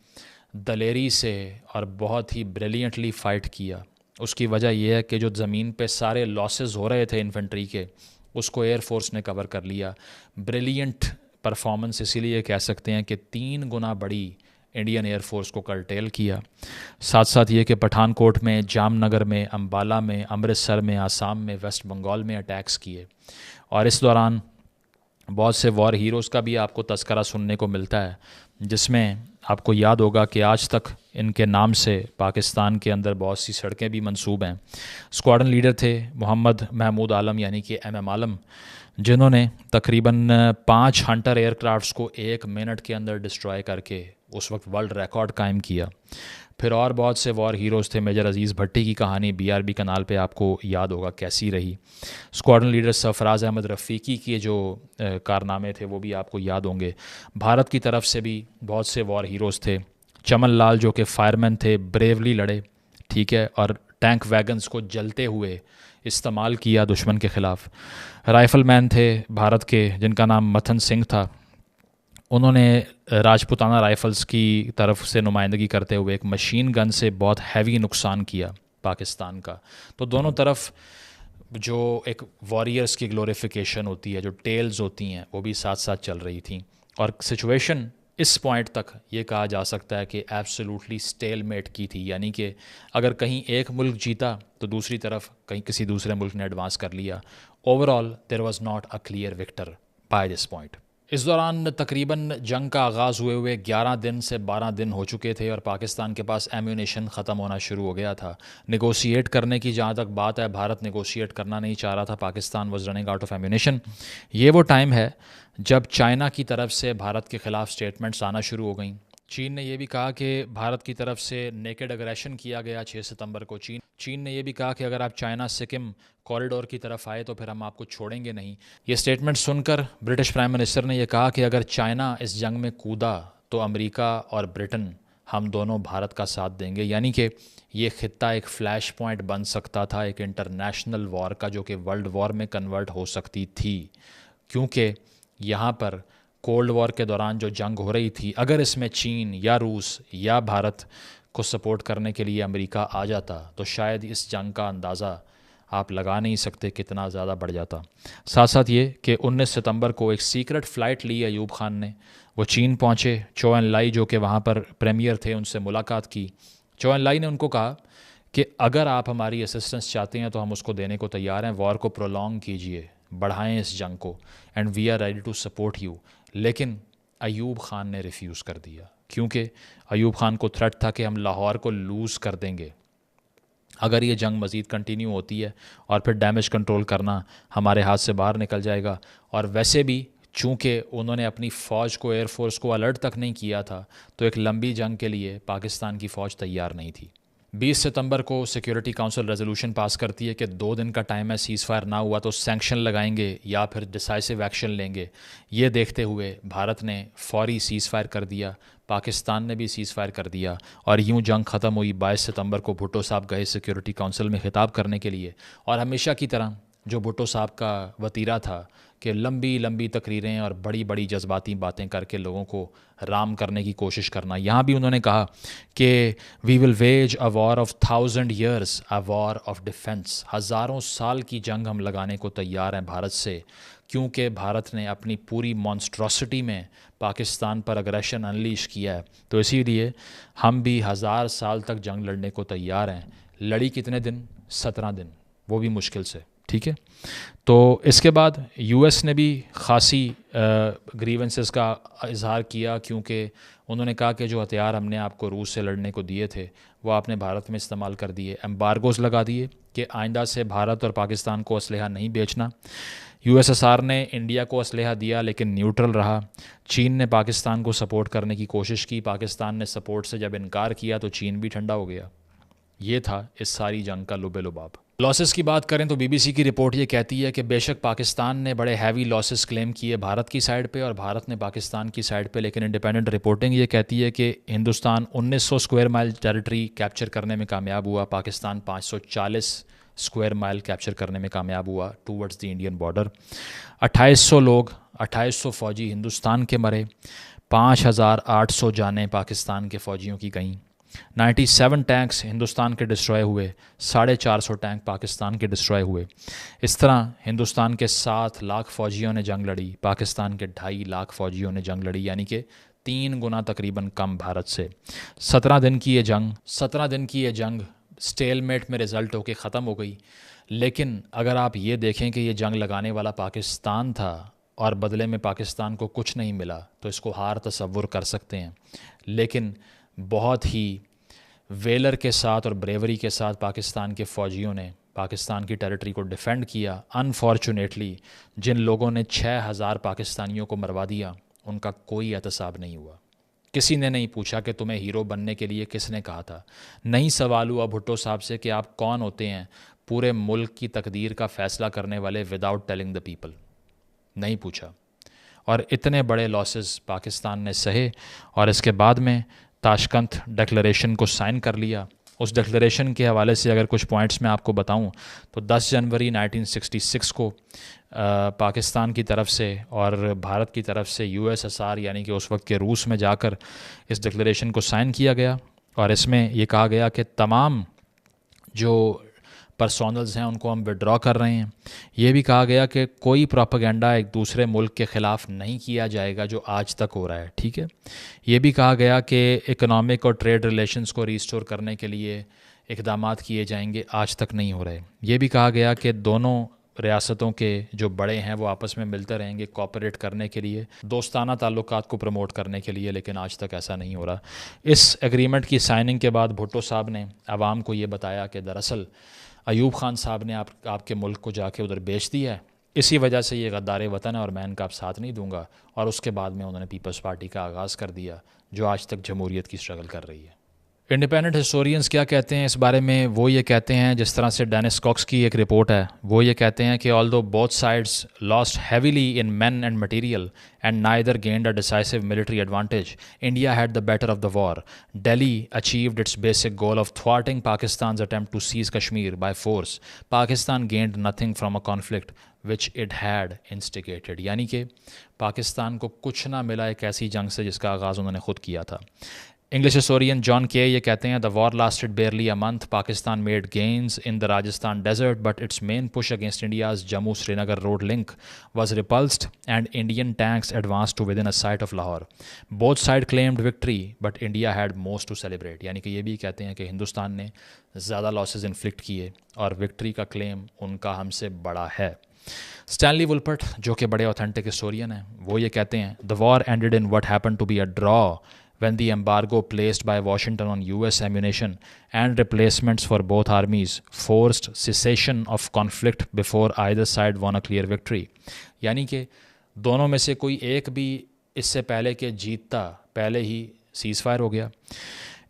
दलेरी से और बहुत ही ब्रिलियंटली फ़ाइट किया। उसकी वजह यह है कि जो ज़मीन पे सारे लॉसेस हो रहे थे इन्फेंट्री के, उसको एयरफोर्स ने कवर कर लिया। ब्रिलियंट परफॉर्मेंस इसीलिए कह सकते हैं कि 3 गुना बड़ी इंडियन एयरफोर्स को कर्टेल किया। साथ साथ ये कि पठानकोट में, जामनगर में, अम्बाला में, अमृतसर में, आसाम में, वेस्ट बंगाल में अटैक्स किए। और इस दौरान बहुत से वॉर हीरोज़ का भी आपको तस्करा सुनने को मिलता है, जिसमें आपको याद होगा कि आज तक इनके नाम से पाकिस्तान के अंदर बहुत सी सड़कें भी मंसूब हैं। स्क्वाड्रन लीडर थे मोहम्मद महमूद आलम यानी कि MM आलम, जिन्होंने तकरीबन 5 हंटर एयरक्राफ्ट्स को 1 मिनट के अंदर डिस्ट्रॉय करके उस वक्त वर्ल्ड रिकॉर्ड कायम किया। फिर और बहुत से वॉर हीरोज़ थे। मेजर अजीज़ भट्टी की कहानी BRB कनाल पे आपको याद होगा कैसी रही। स्क्वाड्रन लीडर सरफराज अहमद रफ़ीकी के जो कारनामे थे वो भी आपको याद होंगे। भारत की तरफ से भी बहुत से वॉर हीरोज़ थे। चमन लाल जो कि फायरमैन थे, ब्रेवली लड़े, ठीक है, और टैंक वैगन्स को जलते हुए इस्तेमाल किया दुश्मन के ख़िलाफ़। राइफ़लमैन थे भारत के जिनका नाम मथन सिंह था, उन्होंने राजपुताना राइफ़ल्स की तरफ से नुमाइंदगी करते हुए एक मशीन गन से बहुत हैवी नुकसान किया पाकिस्तान का। तो दोनों तरफ जो एक वॉरियर्स की ग्लोरिफिकेशन होती है, जो टेल्स होती हैं, वो भी साथ साथ चल रही थी। और सिचुएशन इस पॉइंट तक ये कहा जा सकता है कि एब्सोल्युटली स्टेलमेट की थी, यानी कि अगर कहीं एक मुल्क जीता तो दूसरी तरफ कहीं किसी दूसरे मुल्क ने एडवांस कर लिया। Overall there was not a clear victor by this point. इस दौरान तकरीबन जंग का आगाज़ हुए 11 दिन से 12 दिन हो चुके थे और पाकिस्तान के पास एम्यूनेशन ख़त्म होना शुरू हो गया था। नेगोशिएट करने की जहाँ तक बात है, भारत नेगोशिएट करना नहीं चाह रहा था, Pakistan was running out of ammunition. ये वो टाइम है जब चाइना की तरफ से भारत के ख़िलाफ़ स्टेटमेंट्स आना शुरू हो गई। चीन ने यह भी कहा कि भारत की तरफ से नेकेड अग्रेशन किया गया 6 सितंबर को। चीन ने यह भी कहा कि अगर आप चाइना सिक्किम कॉरिडोर की तरफ आए तो फिर हम आपको छोड़ेंगे नहीं। ये स्टेटमेंट सुनकर ब्रिटिश प्राइम मिनिस्टर ने यह कहा कि अगर चाइना इस जंग में कूदा तो अमेरिका और ब्रिटेन हम दोनों भारत का साथ देंगे। यानी कि ये खित्ता एक फ़्लैश पॉइंट बन सकता था एक इंटरनेशनल वॉर का, जो कि वर्ल्ड वॉर में कन्वर्ट हो सकती थी, क्योंकि यहाँ पर कोल्ड वॉर के दौरान जो जंग हो रही थी, अगर इसमें चीन या रूस या भारत को सपोर्ट करने के लिए अमेरिका आ जाता तो शायद इस जंग का अंदाज़ा आप लगा नहीं सकते कितना ज़्यादा बढ़ जाता। साथ साथ ये कि 19 सितंबर को एक सीक्रेट फ़्लाइट ली अयूब खान ने। वो चीन पहुँचे। चो एन लाई जो कि वहाँ पर प्रीमियर थे, उनसे मुलाकात की। चो एन लाई ने उनको कहा कि अगर आप हमारी असिस्टेंस चाहते हैं तो हम उसको देने को तैयार हैं, वॉर को प्रोलॉन्ग कीजिए, बढ़ाएं इस जंग को, and we are ready to support you. लेकिन अयूब खान ने रिफ्यूज़ कर दिया, क्योंकि अयूब खान को थ्रेट था कि हम लाहौर को लूज़ कर देंगे अगर ये जंग मज़ीद कंटिन्यू होती है, और फिर डैमेज कंट्रोल करना हमारे हाथ से बाहर निकल जाएगा। और वैसे भी चूँकि उन्होंने अपनी फ़ौज को, एयरफोर्स को अलर्ट तक नहीं किया था, तो एक लंबी जंग के लिए पाकिस्तान की फ़ौज तैयार नहीं थी। 20 सितंबर को सिक्योरिटी काउंसिल रेजोल्यूशन पास करती है कि 2 दिन का टाइम है, सीज़ फायर ना हुआ तो सैंक्शन लगाएंगे या फिर डिसाइसिव एक्शन लेंगे। ये देखते हुए भारत ने फौरी सीज़ फायर कर दिया, पाकिस्तान ने भी सीज़ फायर कर दिया, और यूं जंग ख़त्म हुई। 22 सितंबर को भुट्टो साहब गए सिक्योरिटी काउंसिल में ख़िताब करने के लिए, और हमेशा की तरह जो भुट्टो साहब का वतीरा था कि लंबी लंबी तकरीरें और बड़ी बड़ी जज्बाती बातें करके लोगों को राम करने की कोशिश करना, यहाँ भी उन्होंने कहा कि we will wage a war of 1000 years, a war of defence. हज़ारों साल की जंग हम लगाने को तैयार हैं भारत से, क्योंकि भारत ने अपनी पूरी मॉन्स्ट्रोसिटी में पाकिस्तान पर अग्रेशन अनलीश किया है। तो इसीलिए हम भी 1000 साल तक जंग लड़ने को तैयार हैं। लड़ी कितने दिन? 17 दिन, वो भी मुश्किल से, ठीक है। तो इसके बाद यूएस ने भी ख़ासी ग्रीवेंसेस का इजहार किया, क्योंकि उन्होंने कहा कि जो हथियार हमने आपको रूस से लड़ने को दिए थे वो आपने भारत में इस्तेमाल कर दिए। एम्बार्गोज़ लगा दिए कि आइंदा से भारत और पाकिस्तान को असलहा नहीं बेचना। यूएसएसआर ने इंडिया को असलहा दिया लेकिन न्यूट्रल रहा। चीन ने पाकिस्तान को सपोर्ट करने की कोशिश की, पाकिस्तान ने सपोर्ट से जब इनकार किया तो चीन भी ठंडा हो गया। ये था इस सारी जंग का लुबे लुबाब। लॉसेस की बात करें तो बीबीसी की रिपोर्ट ये कहती है कि बेशक पाकिस्तान ने बड़े हैवी लॉसेस क्लेम किए भारत की साइड पे और भारत ने पाकिस्तान की साइड पे, लेकिन इंडिपेंडेंट रिपोर्टिंग ये कहती है कि Hindustan 1900 square mile territory capture करने में कामयाब हुआ, पाकिस्तान 540 स्क्वायर माइल कैप्चर करने में कामयाब हुआ टूवर्ड्स द इंडियन बॉर्डर। 2800 लोग, 2800 फ़ौजी हिंदुस्तान के मरे, 5800 जानें पाकिस्तान के फ़ौजियों की गईं। 97 टैंक्स हिंदुस्तान के डिस्ट्रॉय हुए, 450 टैंक पाकिस्तान के डिस्ट्रॉय हुए। इस तरह हिंदुस्तान के 7 लाख फ़ौजियों ने जंग लड़ी, पाकिस्तान के 2.5 लाख फ़ौजियों ने जंग लड़ी, यानी कि 3 गुना तकरीबन कम भारत से। 17 दिन की ये जंग स्टेलमेट में रिज़ल्ट होकर ख़त्म हो गई। लेकिन अगर आप ये देखें कि ये जंग लगाने वाला पाकिस्तान था और बदले में पाकिस्तान को कुछ नहीं मिला, तो इसको हार तसव्वुर कर सकते हैं। लेकिन बहुत ही वेलर के साथ और ब्रेवरी के साथ पाकिस्तान के फ़ौजियों ने पाकिस्तान की टेरिटरी को डिफ़ेंड किया। अनफॉर्चुनेटली जिन लोगों ने 6000 पाकिस्तानियों को मरवा दिया, उनका कोई एहतसाब नहीं हुआ। किसी ने नहीं पूछा कि तुम्हें हीरो बनने के लिए किसने कहा था। नहीं सवाल हुआ भुट्टो साहब से कि आप कौन होते हैं पूरे मुल्क की तकदीर का फ़ैसला करने वाले विदाउट टेलिंग द पीपल। नहीं पूछा। और इतने बड़े लॉसेस पाकिस्तान ने सहे और इसके बाद में ताशकंद डिक्लेरेशन को साइन कर लिया। उस डिक्लेरेशन के हवाले से अगर कुछ पॉइंट्स मैं आपको बताऊं तो 10 जनवरी 1966 को पाकिस्तान की तरफ से और भारत की तरफ से USSR यानी कि उस वक्त के रूस में जाकर इस डिक्लेरेशन को साइन किया गया। और इसमें ये कहा गया कि तमाम जो पर्सोनल्स हैं उनको हम विड्रॉ कर रहे हैं। ये भी कहा गया कि कोई प्रोपेगेंडा एक दूसरे मुल्क के ख़िलाफ़ नहीं किया जाएगा जो आज तक हो रहा है, ठीक है। ये भी कहा गया कि इकोनॉमिक और ट्रेड रिलेशंस को रिस्टोर करने के लिए इक़दामात किए जाएंगे, आज तक नहीं हो रहे। ये भी कहा गया कि दोनों रियासतों के जो बड़े हैं वो आपस में मिलते रहेंगे कोऑपरेट करने के लिए, दोस्ताना ताल्लुकात को प्रमोट करने के लिए, लेकिन आज तक ऐसा नहीं हो रहा। इस एग्रीमेंट की साइनिंग के बाद भुट्टो साहब ने आवाम को ये बताया कि दरअसल अयूब ख़ान साहब ने आपके मुल्क को जाके उधर बेच दिया है, इसी वजह से ये गद्दार वतन है और मैं इनका अब साथ नहीं दूंगा। और उसके बाद में उन्होंने पीपल्स पार्टी का आगाज़ कर दिया जो आज तक जमहूरियत की स्ट्रगल कर रही है। इंडिपेंडेंट हिस्टोरियंस क्या कहते हैं इस बारे में, वो ये कहते हैं, जिस तरह से डेनिस कॉक्स की एक रिपोर्ट है, वो ये कहते हैं कि although both sides lost heavily in man and material and neither gained a decisive military advantage, India had the better of the war. Delhi achieved its basic goal of thwarting पाकिस्तान's attempt to seize Kashmir by force. Pakistan gained nothing from a conflict which it had instigated. यानी कि पाकिस्तान को कुछ ना मिला एक ऐसी जंग से जिसका आगाज़ उन्होंने ख़ुद किया था। इंग्लिश हिस्टोरियन जॉन के ये कहते हैं the war lasted barely a month, Pakistan made gains in the Rajasthan desert but its main push against India's Jammu Srinagar road link was repulsed and Indian tanks advanced to within a sight of Lahore. Both sides claimed victory but India had most to celebrate. यानी कि ये भी कहते हैं कि हिंदुस्तान ने ज़्यादा losses inflict किए और विक्ट्री का क्लेम उनका हमसे बड़ा है। स्टैनली वुलपर्ट जो कि बड़े ऑथेंटिक हिस्टोरियन हैं, वो ये कहते हैं the war ended in what happened to be a draw when the embargo placed by Washington on US ammunition and replacements for both armies forced cessation of conflict before either side won a clear victory. यानी कि दोनों में से कोई एक भी इससे पहले कि जीतता पहले ही सीज़ फायर हो गया।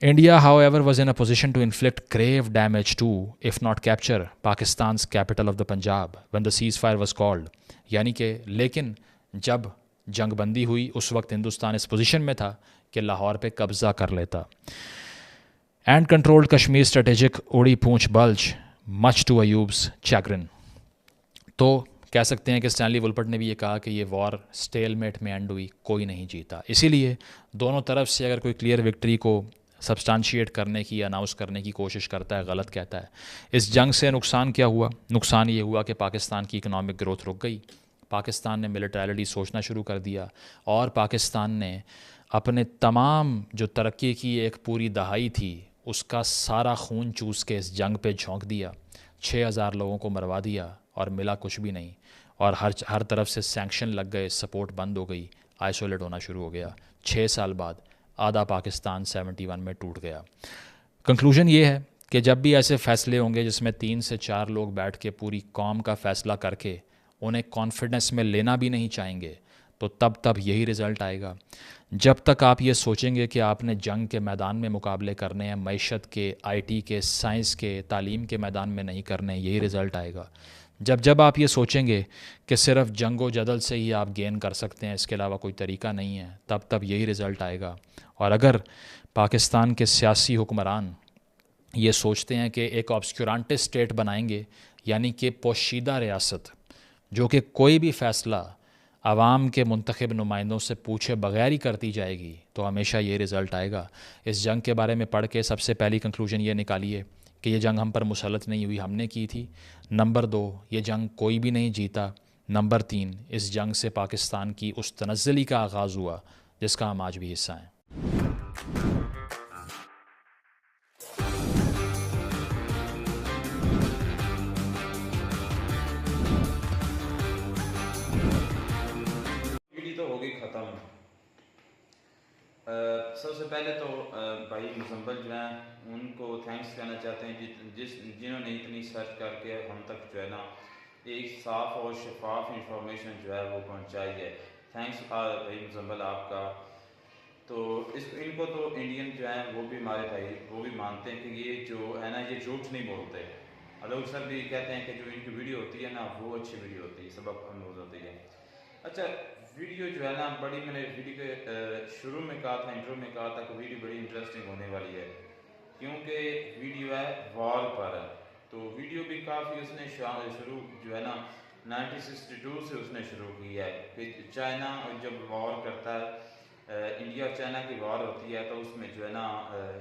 India, however, was in a position to inflict grave damage to, if not capture, Pakistan's capital of the Punjab when the ceasefire was called. यानी कि लेकिन जब जंगबंदी हुई उस वक्त हिंदुस्तान इस पोजीशन में था कि लाहौर पे कब्ज़ा कर लेता। एंड कंट्रोल्ड कश्मीर स्ट्रेटेजिक उड़ी पूंछ बल्ज मच टू अयूब्स चैग्रिन। तो कह सकते हैं कि स्टैनली वुलपर्ट ने भी ये कहा कि ये वॉर स्टेलमेट में एंड हुई, कोई नहीं जीता। इसीलिए दोनों तरफ से अगर कोई क्लियर विक्ट्री को सब्सटेंशिएट करने की, अनाउंस करने की कोशिश करता है, गलत कहता है। इस जंग से नुकसान क्या हुआ? नुकसान ये हुआ कि पाकिस्तान की इकनॉमिक ग्रोथ रुक गई, पाकिस्तान ने मिलिटरिटी सोचना शुरू कर दिया और पाकिस्तान ने अपने तमाम जो तरक्की की एक पूरी दहाई थी उसका सारा खून चूस के इस जंग पे झोंक दिया। 6000 लोगों को मरवा दिया और मिला कुछ भी नहीं। और हर तरफ से सैंक्शन लग गए, सपोर्ट बंद हो गई, आइसोलेट होना शुरू हो गया। 6 साल बाद आधा पाकिस्तान 71 में टूट गया। कंक्लूजन ये है कि जब भी ऐसे फ़ैसले होंगे जिसमें 3 से 4 लोग बैठ के पूरी कौम का फ़ैसला करके उन्हें कॉन्फिडेंस में लेना भी नहीं चाहेंगे, तो तब यही रिज़ल्ट आएगा। जब तक आप ये सोचेंगे कि आपने जंग के मैदान में मुकाबले करने हैं, मईशत के, IT के, साइंस के, तालीम के मैदान में नहीं करने, यही रिज़ल्ट आएगा। जब आप ये सोचेंगे कि सिर्फ जंगो जदल से ही आप गेन कर सकते हैं, इसके अलावा कोई तरीका नहीं है, तब यही रिज़ल्ट आएगा। और अगर पाकिस्तान के सियासी हुक्मरान ये सोचते हैं कि एक ऑब्सक्यूरांटे स्टेट बनाएंगे, यानी कि पोशीदा रियासत, जो कि कोई भी फ़ैसला आवाम के मुंतखब नुमाइंदों से पूछे बगैर ही करती जाएगी, तो हमेशा ये रिज़ल्ट आएगा। इस जंग के बारे में पढ़ के सबसे पहली कंक्लूजन ये निकालिए कि ये जंग हम पर मुसल्लत नहीं हुई, हमने की थी। नंबर 2, ये जंग कोई भी नहीं जीता। नंबर 3, इस जंग से पाकिस्तान की उस तनज़्ज़ुली का आगाज़ हुआ जिसका हम आज भी हिस्सा हैं। वीडियो तो हो गई ख़त्म। सबसे पहले तो भाई मुजम्मल जो हैं उनको थैंक्स कहना चाहते हैं जिन्होंने इतनी सर्च करके हम तक जो है ना एक साफ़ और शफाफ इंफॉर्मेशन जो है वो पहुंचाई है। थैंक्स भाई मुजम्मल आपका। तो इनको तो इंडियन जो हैं वो भी हमारे भाई वो भी मानते हैं कि ये जो है ना ये झूठ नहीं बोलते। लोग सर भी कहते हैं कि जो इनकी वीडियो होती है ना वो अच्छी वीडियो होती है, सबक आमूज़ होती है। अच्छा, वीडियो जो है ना बड़ी, मैंने वीडियो के शुरू में कहा था, इंट्रो में कहा था कि वीडियो बड़ी इंटरेस्टिंग होने वाली है, क्योंकि वीडियो है वॉर पर। तो वीडियो भी काफ़ी उसने शुरू जो है ना 1962 से उसने शुरू की है कि चाइना जब वॉर करता है, इंडिया और चाइना की वॉर होती है, तो उसमें जो है ना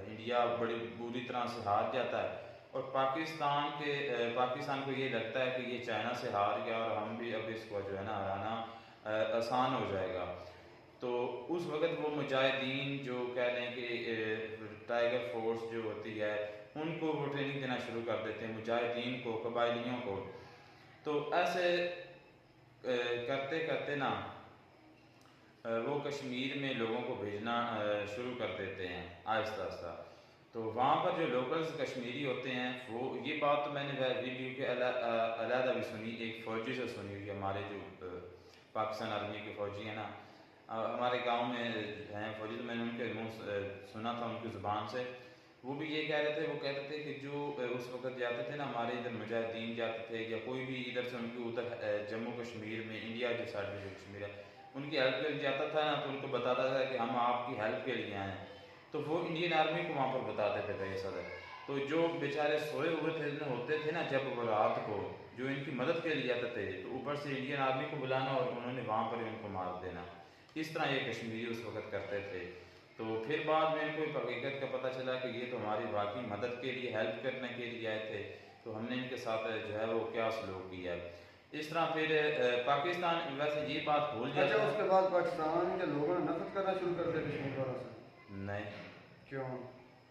इंडिया बड़ी बुरी तरह से हार जाता है और पाकिस्तान को ये लगता है कि ये चाइना से हार गया और हम भी अब इसको जो है ना हराना आसान हो जाएगा। तो उस वक़्त वो मुजाहिदीन जो कह लें कि टाइगर फोर्स जो होती है उनको वो ट्रेनिंग देना शुरू कर देते हैं, मुजाहिदीन को, कबायलियों को। तो ऐसे करते करते ना वो कश्मीर में लोगों को भेजना शुरू कर देते हैं आहिस्ता आहिस्ता। तो वहाँ पर जो लोकल्स कश्मीरी होते हैं वो, ये बात तो मैंने वीडियो के अलहदा भी सुनी, एक फ़ौजी से सुनी हुई, हमारे जो पाकिस्तान आर्मी के फ़ौजी हैं ना, हमारे गांव में हैं फ़ौजी, तो मैंने उनके मुँह सुना था, उनकी ज़ुबान से। वो भी ये कह रहे थे, वो कहते थे कि जो उस वक्त जाते थे ना हमारे इधर मुजाहिदीन जाते थे या कोई भी इधर से उनकी उधर जम्मू कश्मीर में, इंडिया के साइड में जो कश्मीर है, उनकी हेल्प के लिए जाता था ना, तो उनको बताता था कि हम आपकी हेल्प के लिए आए हैं। तो वो इंडियन आर्मी को वहाँ पर बताते थे भाई सदर। तो जो बेचारे सोए हुए होते थे ना जब वो रात को, जो इनकी मदद के लिए आते थे, तो ऊपर से इंडियन आर्मी को बुलाना और उन्होंने वहाँ पर उनको मार देना। इस तरह ये कश्मीरी उस वक्त करते थे। तो फिर बाद में इनको हकीकत का पता चला कि ये तो हमारी वाकई मदद के लिए, हेल्प करने के लिए आए थे, तो हमने इनके साथ जो है वो क्या सलूक किया। इस तरह फिर पाकिस्तान वैसे ये बात भूल जाता। अच्छा, उसके बाद पाकिस्तान के लोगों ने नफरत करना शुरू कर दिया कश्मीर वालों से? नहीं, क्यों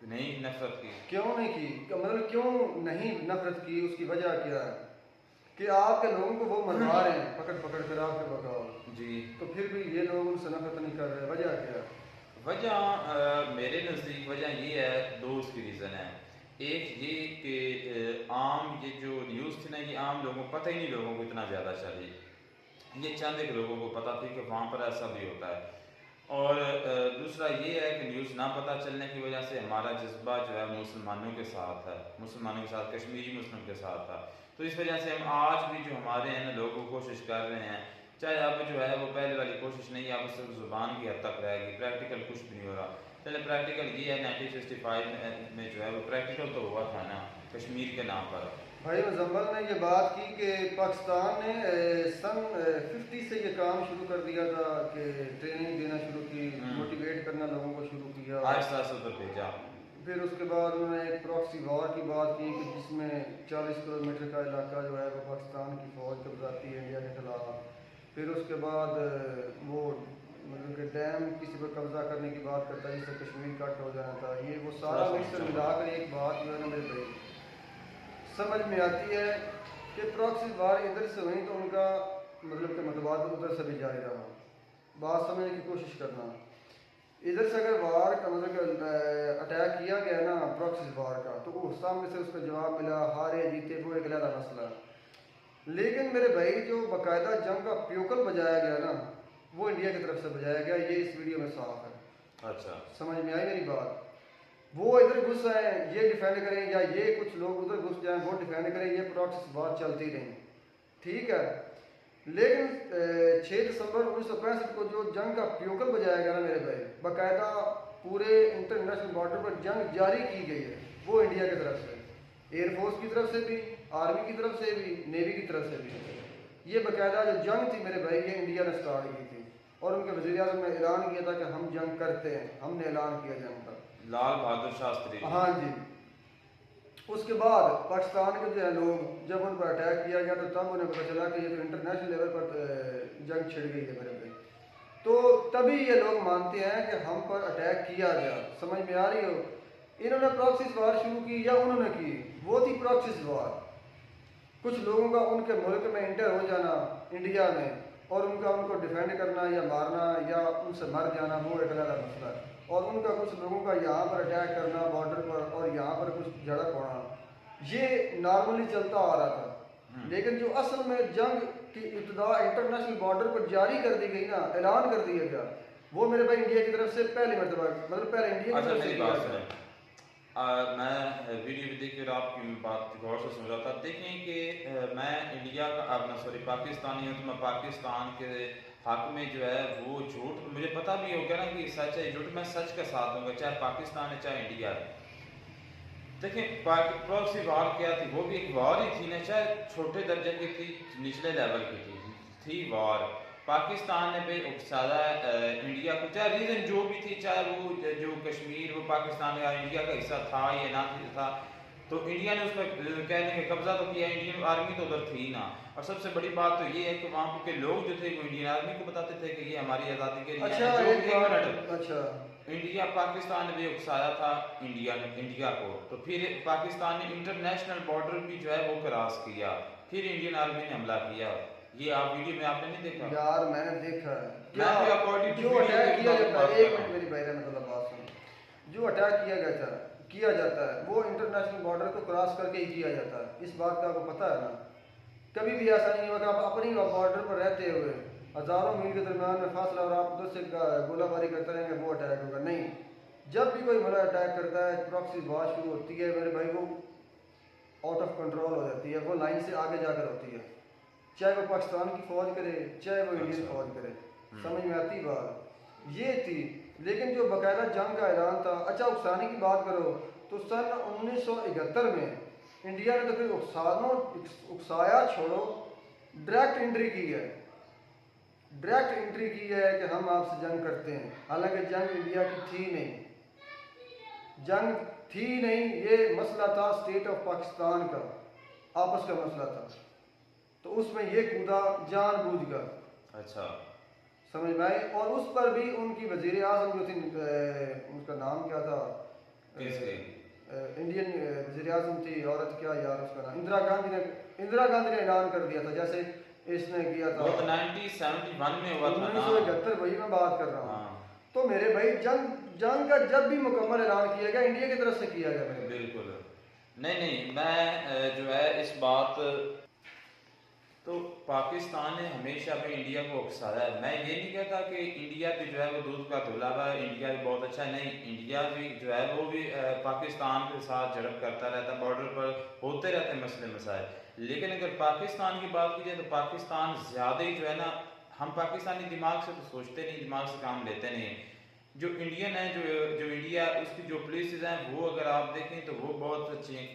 नहीं नफरत की। क्यों नहीं की? मतलब क्यों नहीं नफरत की? उसकी वजह क्या है कि आपके लोगों को वो मरवा रहे हैं पकड़ पकड़ कर आपके बगाव जी, तो फिर भी ये लोग उनसे नफरत नहीं कर रहे? वजह क्या है? वजह मेरे नज़दीक वजह ये है, दो उसकी रीज़न है। एक ये कि आम ये जो न्यूज़ थी ना, ये आम लोगों को पता ही नहीं, लोगों को इतना ज़्यादा चली। ये चंद एक लोगों को पता थी कि वहाँ पर ऐसा भी होता है। और दूसरा ये है कि न्यूज़ ना पता चलने की वजह से हमारा जज्बा जो है मुसलमानों के साथ है, मुसलमानों के साथ, कश्मीरी मुस्लिम के साथ था। तो इस वजह से हम आज भी जो हमारे हैं ना लोग कोशिश कर रहे हैं, चाहे अब जो है वो पहले वाली कोशिश नहीं है, अब सिर्फ ज़ुबान की हद तक रहेगी, प्रैक्टिकल कुछ भी नहीं हो रहा। चले प्रैक्टिकल ये है 1965 में जो है वो प्रैक्टिकल तो हुआ था ना कश्मीर के नाम पर। भाई मुजम्मल ने ये बात की कि पाकिस्तान ने सन 50 से ये काम शुरू कर दिया था कि ट्रेनिंग देना शुरू की, मोटिवेट करना लोगों को शुरू किया, आहिस्ता आहिस्ता उधर भेजा। फिर उसके बाद उन्होंने एक प्रॉक्सी वॉर की बात की कि जिसमें 40 किलोमीटर का इलाका जो है वो पाकिस्तान की फ़ौज कब्जाती है इंडिया के खिलाफ। फिर उसके बाद वो मतलब कि डैम किसी पर कब्जा करने की बात करता है जिससे कश्मीर कट हो जाना था। ये वो सारा मिक्सर मिलाकर एक बात जो है ना मेरे भाई समझ में आती है कि प्रॉक्सी वार इधर से हुई तो उनका मतलब कि मतबाद उधर से भी जारी रहा। बात समझने की कोशिश करना, इधर से अगर वार का मतलब अटैक किया गया ना प्रॉक्सी वार का, तो वो सामने से उसका जवाब मिला, हारे जीते वो एक अलग मसला। लेकिन मेरे भाई जो बाकायदा जंग का प्योकल बजाया गया ना वो इंडिया की तरफ से बजाया गया, ये इस वीडियो में साफ है। अच्छा, समझ में आई मेरी बात? वो इधर घुस आए ये डिफेंड करें या ये कुछ लोग उधर घुस जाएं वो डिफेंड करें, ये प्रॉक्सी बात चलती रही, ठीक है। लेकिन 6 दिसंबर 1965 को जो जंग का प्योकल बजाया गया ना मेरे भाई, बाकायदा पूरे इंटरनेशनल बॉर्डर पर जंग जारी की गई है, वो इंडिया की तरफ से, एयरफोर्स की तरफ से भी, आर्मी की तरफ से भी, नेवी की तरफ से भी। ये बाकायदा जो जंग थी मेरे भाई, ये इंडिया ने स्टार्ट की थी और उनके वज़ीर आज़म ने ऐलान किया था कि हम जंग करते हैं, हमने ऐलान किया जंग का। लाल बहादुर शास्त्री जी। हाँ जी। उसके बाद पाकिस्तान के जो है लोग, जब उन पर अटैक किया गया तो तब उन्हें पता चला कि ये तो इंटरनेशनल लेवल पर जंग छिड़ गई है मेरे भाई। तो तभी ये लोग मानते हैं कि हम पर अटैक किया गया। समझ में आ रही हो? इन्होंने प्रॉक्सीज वार शुरू की या उन्होंने की? वो थी प्रॉक्सीज वार। कुछ लोगों का उनके मुल्क में इंटर हो जाना इंडिया में और उनको डिफेंड करना या मारना या उनसे मर जाना, वो एक अलग मसला है। और उनका कुछ लोगों का यहाँ पर अटैक करना बॉर्डर पर और यहाँ पर कुछ झड़प होना, ये नॉर्मली चलता आ रहा था। लेकिन जो असल में जंग की इब्तिदा इंटरनेशनल बॉर्डर पर जारी कर दी गई ना, ऐलान कर दिया गया, वो मेरे भाई इंडिया की तरफ से पहली मरतबा, मतलब पहले इंडिया की तरफ से किया गया। मैं वीडियो भी देखकर आपकी बात गौर से सुन रहा था। देखें कि मैं इंडिया का अपना सॉरी पाकिस्तानी हूँ, तो मैं पाकिस्तान के हक में जो है वो झूठ, मुझे पता भी हो गया ना कि सच है झूठ, मैं सच का साथ दूंगा, चाहे पाकिस्तान है चाहे इंडिया है। देखें प्रॉक्सी वार क्या थी, वो भी एक वार ही थी ना, चाहे छोटे दर्जे की थी निचले लेवल की थी वार। पाकिस्तान ने भी उकसाया इंडिया को, चाहे रीज़न जो भी थी, चाहे वो जो कश्मीर वो पाकिस्तान का इंडिया का हिस्सा था या ना था, तो इंडिया ने उस पर कहने का कब्जा तो किया, इंडियन आर्मी तो उधर थी ना। और सबसे बड़ी बात तो ये है कि वहाँ के लोग जो थे वो इंडियन आर्मी को बताते थे कि ये हमारी आज़ादी के लिए अच्छा, है। एक मिनट, अच्छा, इंडिया पाकिस्तान ने भी उकसाया था इंडिया को, तो फिर पाकिस्तान ने इंटरनेशनल बॉर्डर भी जो है वो क्रॉस किया, फिर इंडियन आर्मी ने हमला किया। ये आप वीडियो में आपने नहीं देखा? यार मैंने देखा है। क्या जो अटैक किया जाता है, एक मिनट मेरी भाई मतलब बात सुनो, जो अटैक किया जाता है वो इंटरनेशनल बॉर्डर को क्रॉस करके ही किया जाता है। इस बात का आपको पता है ना? कभी भी ऐसा नहीं होगा आप अपनी बॉर्डर पर रहते हुए हज़ारों मील के दरमियान में फासला और आप उधर से गोलाबारी करते रहेंगे, वो अटैक होगा नहीं। जब भी कोई मुल्क अटैक करता है, प्रॉक्सी वार शुरू होती है मेरे भाई, वो आउट ऑफ कंट्रोल हो जाती है, वो लाइन से आगे जाकर होती है, चाहे वो पाकिस्तान की फौज करे चाहे वो इंडियन फौज करे। समझ में आती बात? ये थी। लेकिन जो बाकायदा जंग का ऐलान था, अच्छा उकसाने की बात करो तो सन 1971 में इंडिया ने तो फिर उकसाया छोड़ो, डायरेक्ट एंट्री की है। डायरेक्ट एंट्री की है कि हम आपसे जंग करते हैं, हालांकि जंग इंडिया की थी नहीं, जंग थी नहीं, ये मसला था स्टेट ऑफ पाकिस्तान का, आपस का मसला था, तो उसमें ये कूदा जानबूझकर। अच्छा, समझ में आई? और उस पर भी उनकी वजीर आज़म जो थी, उसका नाम क्या था, इंडियन वजीर आज़म थी औरत, क्या यार उसका नाम, इंदिरा गांधी ने ऐलान कर दिया था, जैसे इसने किया था, वो तो 1971 में हुआ था ना, 1971 वही मैं बात कर रहा हूँ। हाँ। तो मेरे भाई जंग का जब भी मुकम्मल ऐलान किया गया इंडिया की तरफ से किया गया मेरे। बिल्कुल नहीं, मैं जो है इस बात, तो पाकिस्तान ने हमेशा भी इंडिया को उकसाया है। मैं ये नहीं कहता कि इंडिया भी जो है वो दूध का धुला हुआ है, इंडिया भी बहुत अच्छा है, नहीं, इंडिया भी जो है वो भी पाकिस्तान के साथ झड़प करता रहता है, बॉर्डर पर होते रहते हैं मसले मसाइल। लेकिन अगर पाकिस्तान की बात की जाए तो पाकिस्तान ज़्यादा ही जो है ना, हम पाकिस्तानी दिमाग से तो सोचते नहीं, दिमाग से काम लेते नहीं। जो इंडियन है, जो इंडिया, उसकी जो पुलिस हैं वो अगर आप देखें तो वो बहुत अच्छी हैं।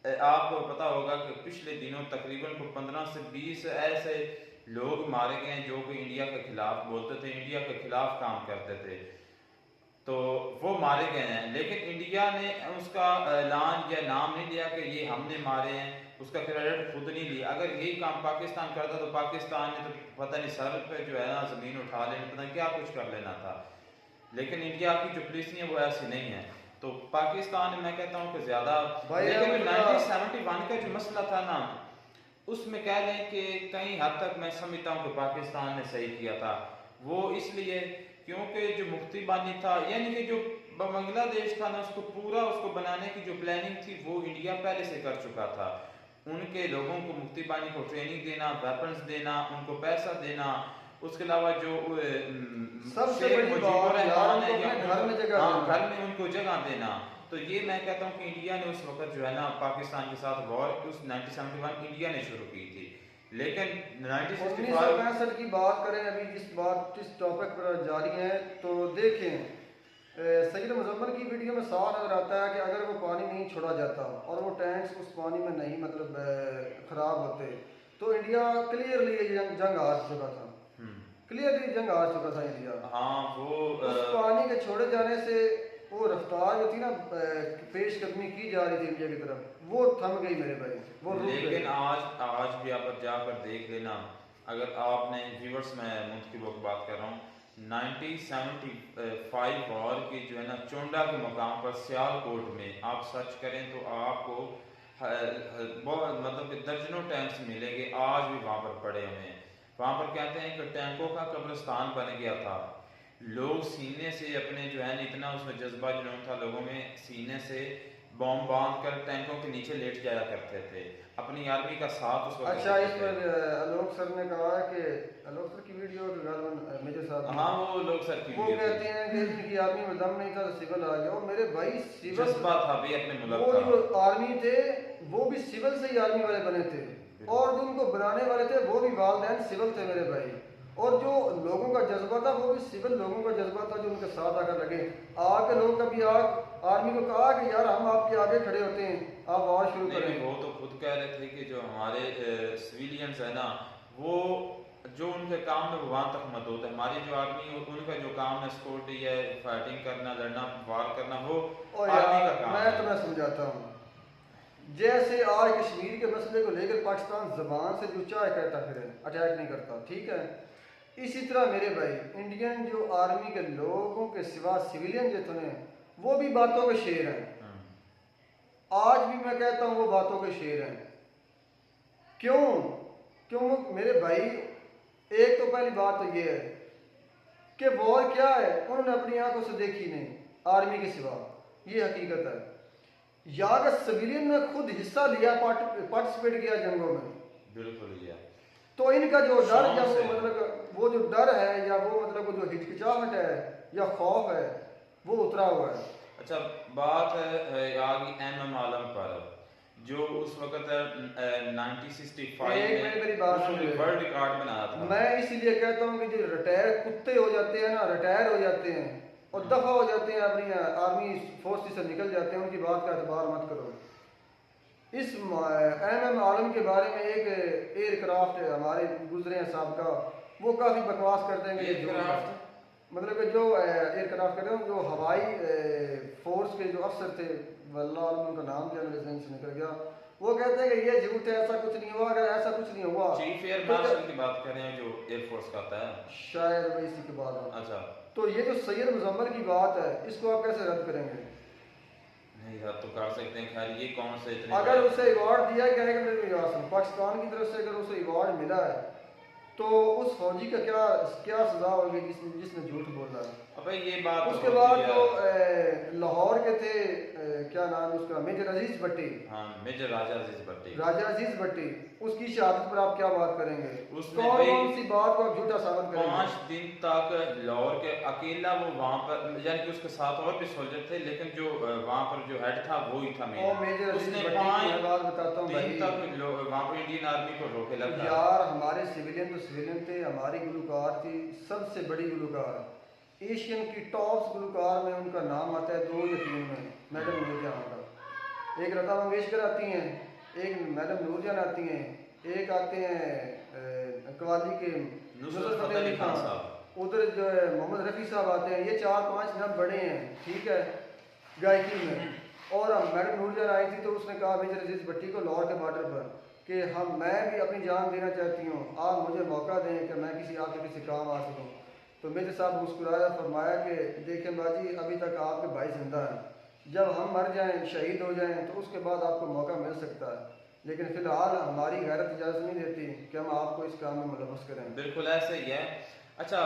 आपको पता होगा कि पिछले दिनों तकरीबन 15 से 20 ऐसे लोग मारे गए हैं जो कि इंडिया के खिलाफ बोलते थे, इंडिया के खिलाफ काम करते थे, तो वो मारे गए हैं। लेकिन इंडिया ने उसका ऐलान या नाम नहीं लिया कि ये हमने मारे हैं, उसका क्रेडिट खुद नहीं लिया। अगर यही काम पाकिस्तान करता तो पाकिस्तान ने तो पता नहीं सर पे जो है ना ज़मीन उठा लेनी, पता नहीं क्या कुछ कर लेना था। लेकिन इंडिया की जो पुलिस है वो ऐसी नहीं है। तो पाकिस्तान में मैं कहता हूँ कि ज़्यादा, लेकिन 1971 का जो मसला था ना, उसमें कह लें कि कहीं हद तक मैं समझता हूँ कि पाकिस्तान ने सही किया था। वो इसलिए क्योंकि जो मुफ्ती बानी था, यानी कि जो बांग्लादेश था ना, उसको बनाने की जो प्लानिंग थी वो इंडिया पहले से कर चुका था। उनके लोगों को, मुफ्ती बानी को ट्रेनिंग देना, वेपन्स देना, उनको पैसा देना, उसके अलावा जो सबसे बड़ी बात घर में उनको जगह देना। तो ये मैं कहता हूँ कि इंडिया ने उस वक्त जो है ना पाकिस्तान के साथ वॉर उस 1971 इंडिया ने शुरू की थी। लेकिन 1965 की बात करें, अभी जिस टॉपिक पर जारी है, तो देखें सैयद मुजम्मल की वीडियो में साफ नजर आता है कि अगर वो पानी नहीं छोड़ा जाता और वो टैंक्स उस पानी में नहीं मतलब खराब होते तो इंडिया क्लियरली ये जंग हार चुका था। क्लियरली जंग हार चुका था इंडिया। हाँ वो उस पानी के छोड़े जाने से वो रफ्तार जो थी ना पेशकदमी की जा रही थी इंडिया की तरफ वो थम गई मेरे भाई, वो रुक गई। लेकिन आज भी आप जाकर देख लेना, अगर आपने व्यूवर्स में मुंतखब बात कर रहा हूँ 1975 वॉर की जो है ना चोंडा के मकाम पर सियालकोट में आप सर्च करें तो आपको बहुत मतलब कि दर्जनों टैंक्स मिलेंगे आज भी वहाँ पर पड़े हुए हैं। वहाँ पर कहते हैं कि टैंकों का कब्रिस्तान बन गया था। लोग सीने से अपने जो है ना इतना उसमें जज्बा जुनून था लोगों में, सीने से बॉम्ब बांध कर टैंकों के नीचे लेट जाया करते थे, अपनी आर्मी का साथ उस वक्त। अच्छा, इस पर आलोक सर ने कहा है कि आलोक सर की वीडियो मेजर साहब, हाँ वो लोग सर की वो कहते हैं कि इनकी आर्मी में दम नहीं था तो सिविल आ गया। मेरे भाई सिविल जज्बा था भी अपने मुल्क वो का। जो आर्मी थे वो भी सिविल से ही आर्मी वाले बने थे और जो उनको बनाने वाले थे वो भी वालिदैन सिविल थे मेरे भाई, और जो लोगों का जज्बा था वो भी सिविल लोगों का जज्बा था जो उनके साथ आकर लगे। आके लोग कभी आर्मी को कहा कि यार हम आपके आगे खड़े होते हैं, आप वार शुरू करें। वो तो खुद कह रहे थे कि जो हमारे सिविलियंस है ना वो जो उनके काम में वहाँ तक मत होता है, हमारी जो आर्मी उनका जो काम है सिक्योरिटी है, फाइटिंग करना, लड़ना, वार करना, वो आर्मी का काम मैं तुम्हें समझाता हूँ। जैसे आज कश्मीर के मसले को लेकर पाकिस्तान जबान से जो चाहे कहता फिर अटैक नहीं करता, ठीक है, इसी तरह मेरे भाई इंडियन जो आर्मी के लोगों के सिवा सिविलियन जो थे वो भी बातों के शेर हैं। आज भी मैं कहता हूँ वो बातों के शेर हैं। क्यों मेरे भाई, एक तो पहली बात तो ये है कि वॉर क्या है उन्होंने अपनी आंखों से देखी नहीं आर्मी के सिवा, ये हकीकत है। या अगर सिविलियन ने खुद हिस्सा लिया, पार्टिसिपेट किया जंगों में, बिल्कुल लिया, तो इनका जो डर या वो मतलब वो जो डर है या वो मतलब जो हिचकिचाहट है या खौफ है वो उतरा हुआ है। अच्छा बात है आ गई एमएम आलम पर, जो उस वक्त 1965 में मेरी बात वर्ल्ड रिकॉर्ड बनाया था। मैं इसीलिए कहता हूँ कि जो रिटायर कुत्ते हो जाते हैं ना, रिटायर हो जाते हैं और दफा हो जाते हैं, अपनी आर्मी फोर्स से निकल जाते हैं, उनकी बात का एतबार मत करो। इस एमएम आलम के बारे में एक एयरक्राफ्ट हमारे गुजरे हैं साहब का, वो काफ़ी बकवास करते हैं कि मतलब कि जो एयरक्राफ्ट करते हैं जो हवाई फोर्स के जो अफसर थे, वल्लाह उनका नाम क्या मेरे जहन से निकल गया, वो कहते हैं कि ये झूठ है, ऐसा कुछ नहीं हुआ। अगर ऐसा कुछ नहीं हुआ, चीफ एयर मार्शल की बात कर रहे हैं जो एयरफोर्स का आता है, शायद वो इसी के बाद। अच्छा, तो ये जो सैयद मुजम्मल की बात है इसको आप कैसे रद्द करेंगे? नहीं रद्द तो कर सकते हैं, खैर ये कौन से इतने अगर उसे अवार्ड दिया गया है कि पाकिस्तान की तरफ से अगर उसे अवार्ड मिला है तो उस फौजी का क्या सजा होगी जिसने झूठ बोला है? अबे ये बात उसके बाद जो लाहौर के थे, क्या नाम है उसका, मेजर अजीज भट्टी, हाँ मेजर राजा अजीज भट्टी, राजा अजीज भट्टी, उसकी शहादत पर आप क्या बात करेंगे? उसने कौन सी बात को आप झूठा साबित करेंगे? 5 दिन तक लाहौर के अकेला वो वहाँ पर, यानी कि उसके साथ और भी सोल्जर थे, लेकिन जो वहाँ पर जो हेड था वो ही था मेजर उसने अजीज भट्टी की बात बताता हूँ दिन तक वहाँ पर इंडियन आर्मी को रोके लगा। यार हमारे सिविलियन तो सिविलियन थे, हमारी गुलकार थी सबसे बड़ी गुलकार, एशियन की टॉप गुलकार में उनका नाम आता है 2 या 3 में, मैडम नूरजहां का। एक लता मंगेशकर आती हैं, एक मैडम नूरजहां आती हैं, एक आते हैं कवाली के नुसरत फतेह अली खान साहब, उधर जो है मोहम्मद रफ़ी साहब आते हैं। ये 4-5 नाम बड़े हैं, ठीक है, गायकी में। और मैडम नूरजहां आई थी तो उसने कहा मेजर अजीज भट्टी को लाहौर के बॉर्डर पर कि मैं भी अपनी जान देना चाहती हूँ, आप मुझे मौका दें कि मैं किसी काम आ सकूँ। तो मेजर साहब मुस्कुराया, फरमाया कि देखें बाजी, अभी तक आपके भाई जिंदा हैं, जब हम मर जाएं, शहीद हो जाएं तो उसके बाद आपको मौका मिल सकता है, लेकिन फिलहाल हमारी गैरत इजाज़त नहीं देती कि हम आपको इस काम में मुलव्वस करें। बिल्कुल ऐसे ही है। अच्छा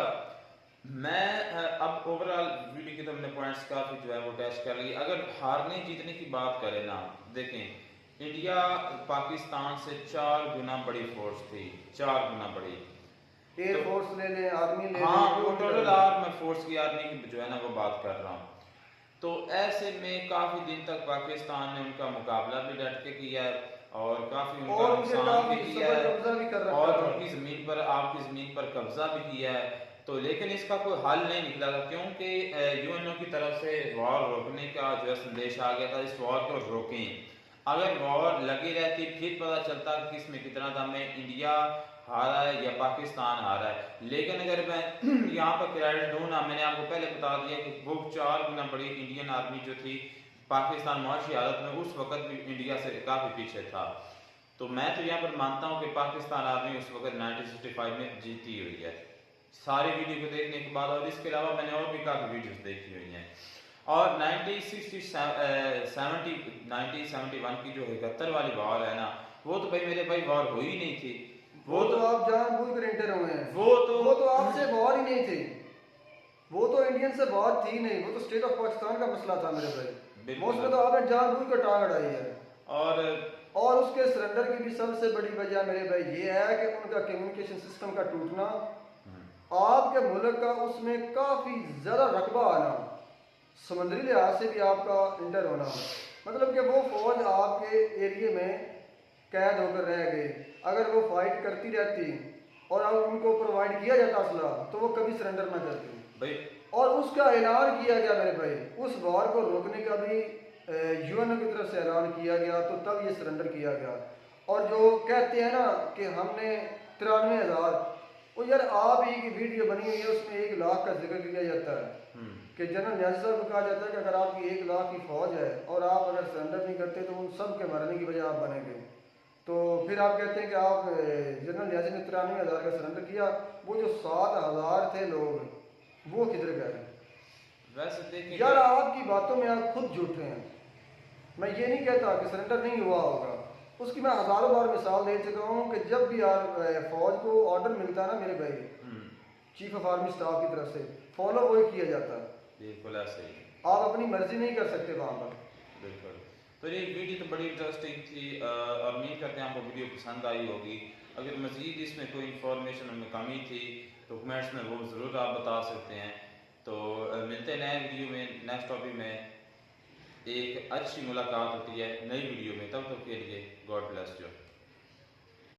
मैं अब ओवरऑल वीडियो के तो हमने पॉइंट्स काफ़ी जो है वो टेस्ट कर ली। अगर हारने जीतने की बात करें ना, देखें इंडिया पाकिस्तान से 4 गुना बड़ी फोर्स थी, 4 गुना बड़ी। एयरफोर्स ले लें, आर्मी ले लें, हाँ वो टोटल आर्म फोर्स की आर्मी की जो है ना वो बात कर रहा हूँ। तो ऐसे में काफ़ी दिन तक पाकिस्तान ने उनका मुकाबला भी डट के किया है और काफ़ी उनका नुकसान भी किया है और उनकी ज़मीन पर, आपकी ज़मीन पर कब्जा भी किया है। तो लेकिन इसका कोई हल नहीं निकला था, क्योंकि यूएनओ की तरफ से वॉर रोकने का जो है संदेश आ गया था, इस वॉर को रोकें। अगर वॉर लगी रहती फिर पता चलता कि किसमें कितना दम है, इंडिया हारा है या पाकिस्तान हारा है। लेकिन अगर मैं यहाँ पर क्रेडिट दूँ ना, मैंने आपको पहले बता दिया कि वो 4 गुना बड़ी इंडियन आर्मी जो थी पाकिस्तान मुआशी हालत में उस वक्त भी इंडिया से काफ़ी पीछे था। तो मैं तो यहाँ पर मानता हूँ कि पाकिस्तान आर्मी उस वक्त 1965 में जीती हुई है, सारी वीडियो को देखने के बाद। और इसके अलावा मैंने और भी काफ़ी वीडियोस देखी हुई हैं। और 1971 की जो 71 वाली वॉर है ना, वो तो भाई मेरे भाई वॉर हुई नहीं थी। वो तो आप जानबूझकर इंटर हुए हैं। वो तो आपसे वॉर ही नहीं थी, वो तो इंडियन से वॉर थी नहीं, वो तो स्टेट ऑफ पाकिस्तान का मसला था मेरे भाई। उसमें तो आपने जानबूझकर टांग अड़ाई है। और उसके सरेंडर की भी सबसे बड़ी वजह मेरे भाई ये है कि उनका कम्युनिकेशन सिस्टम का टूटना, आपके मुल्क का उसमें काफ़ी ज़्यादा रकबा आना, समुद्री लिहाज से भी आपका इंटर होना, मतलब कि वो फौज आपके एरिए में कैद होकर रह गई। अगर वो फाइट करती रहती और अब उनको प्रोवाइड किया जाता असला तो वो कभी सरेंडर ना करती भाई। और उसका ऐलान किया गया मेरे भाई, उस वॉर को रोकने का भी यूएनओ की तरफ से ऐलान किया गया, तो तब ये सरेंडर किया गया। और जो कहते हैं ना कि हमने 93,000, वो यार आप ही की वीडियो बनी हुई है, उसमें 1 लाख का जिक्र किया जाता है कि जनरल न्याजी साहब को कहा जाता है कि अगर आपकी 1 लाख की फौज है और आप अगर सरेंडर नहीं करते तो उन सब के मरने की वजह आप बनेंगे। तो फिर आप कहते हैं कि आप जनरल न्याजी ने 93,000 का सरेंडर किया, वो जो 7,000 थे लोग वो किधर गए? वैसे देखिए यार आपकी बातों में आप खुद झूठे हैं। मैं ये नहीं कहता कि सरेंडर नहीं हुआ होगा, उसकी मैं हज़ारों बार मिसाल दे चुका हूँ कि जब भी यार फौज को ऑर्डर मिलता है ना मेरे भाई चीफ ऑफ आर्मी स्टाफ की तरफ से, फॉलो वही किया जाता है। बिल्कुल ऐसे ही, आप अपनी मर्जी नहीं कर सकते वहाँ पर। बिल्कुल। तो ये वीडियो तो बड़ी इंटरेस्टिंग थी और उम्मीद करते हैं आपको वीडियो पसंद आई होगी। अगर मज़ीद इसमें कोई इन्फॉर्मेशन में कमी थी तो कमेंट्स में वो ज़रूर आप बता सकते हैं। तो मिलते हैं नए वीडियो में, नेक्स्ट टॉपिक में। एक अच्छी मुलाकात होती है नई वीडियो में, तब तक के लिए गॉड ब्लेस यू।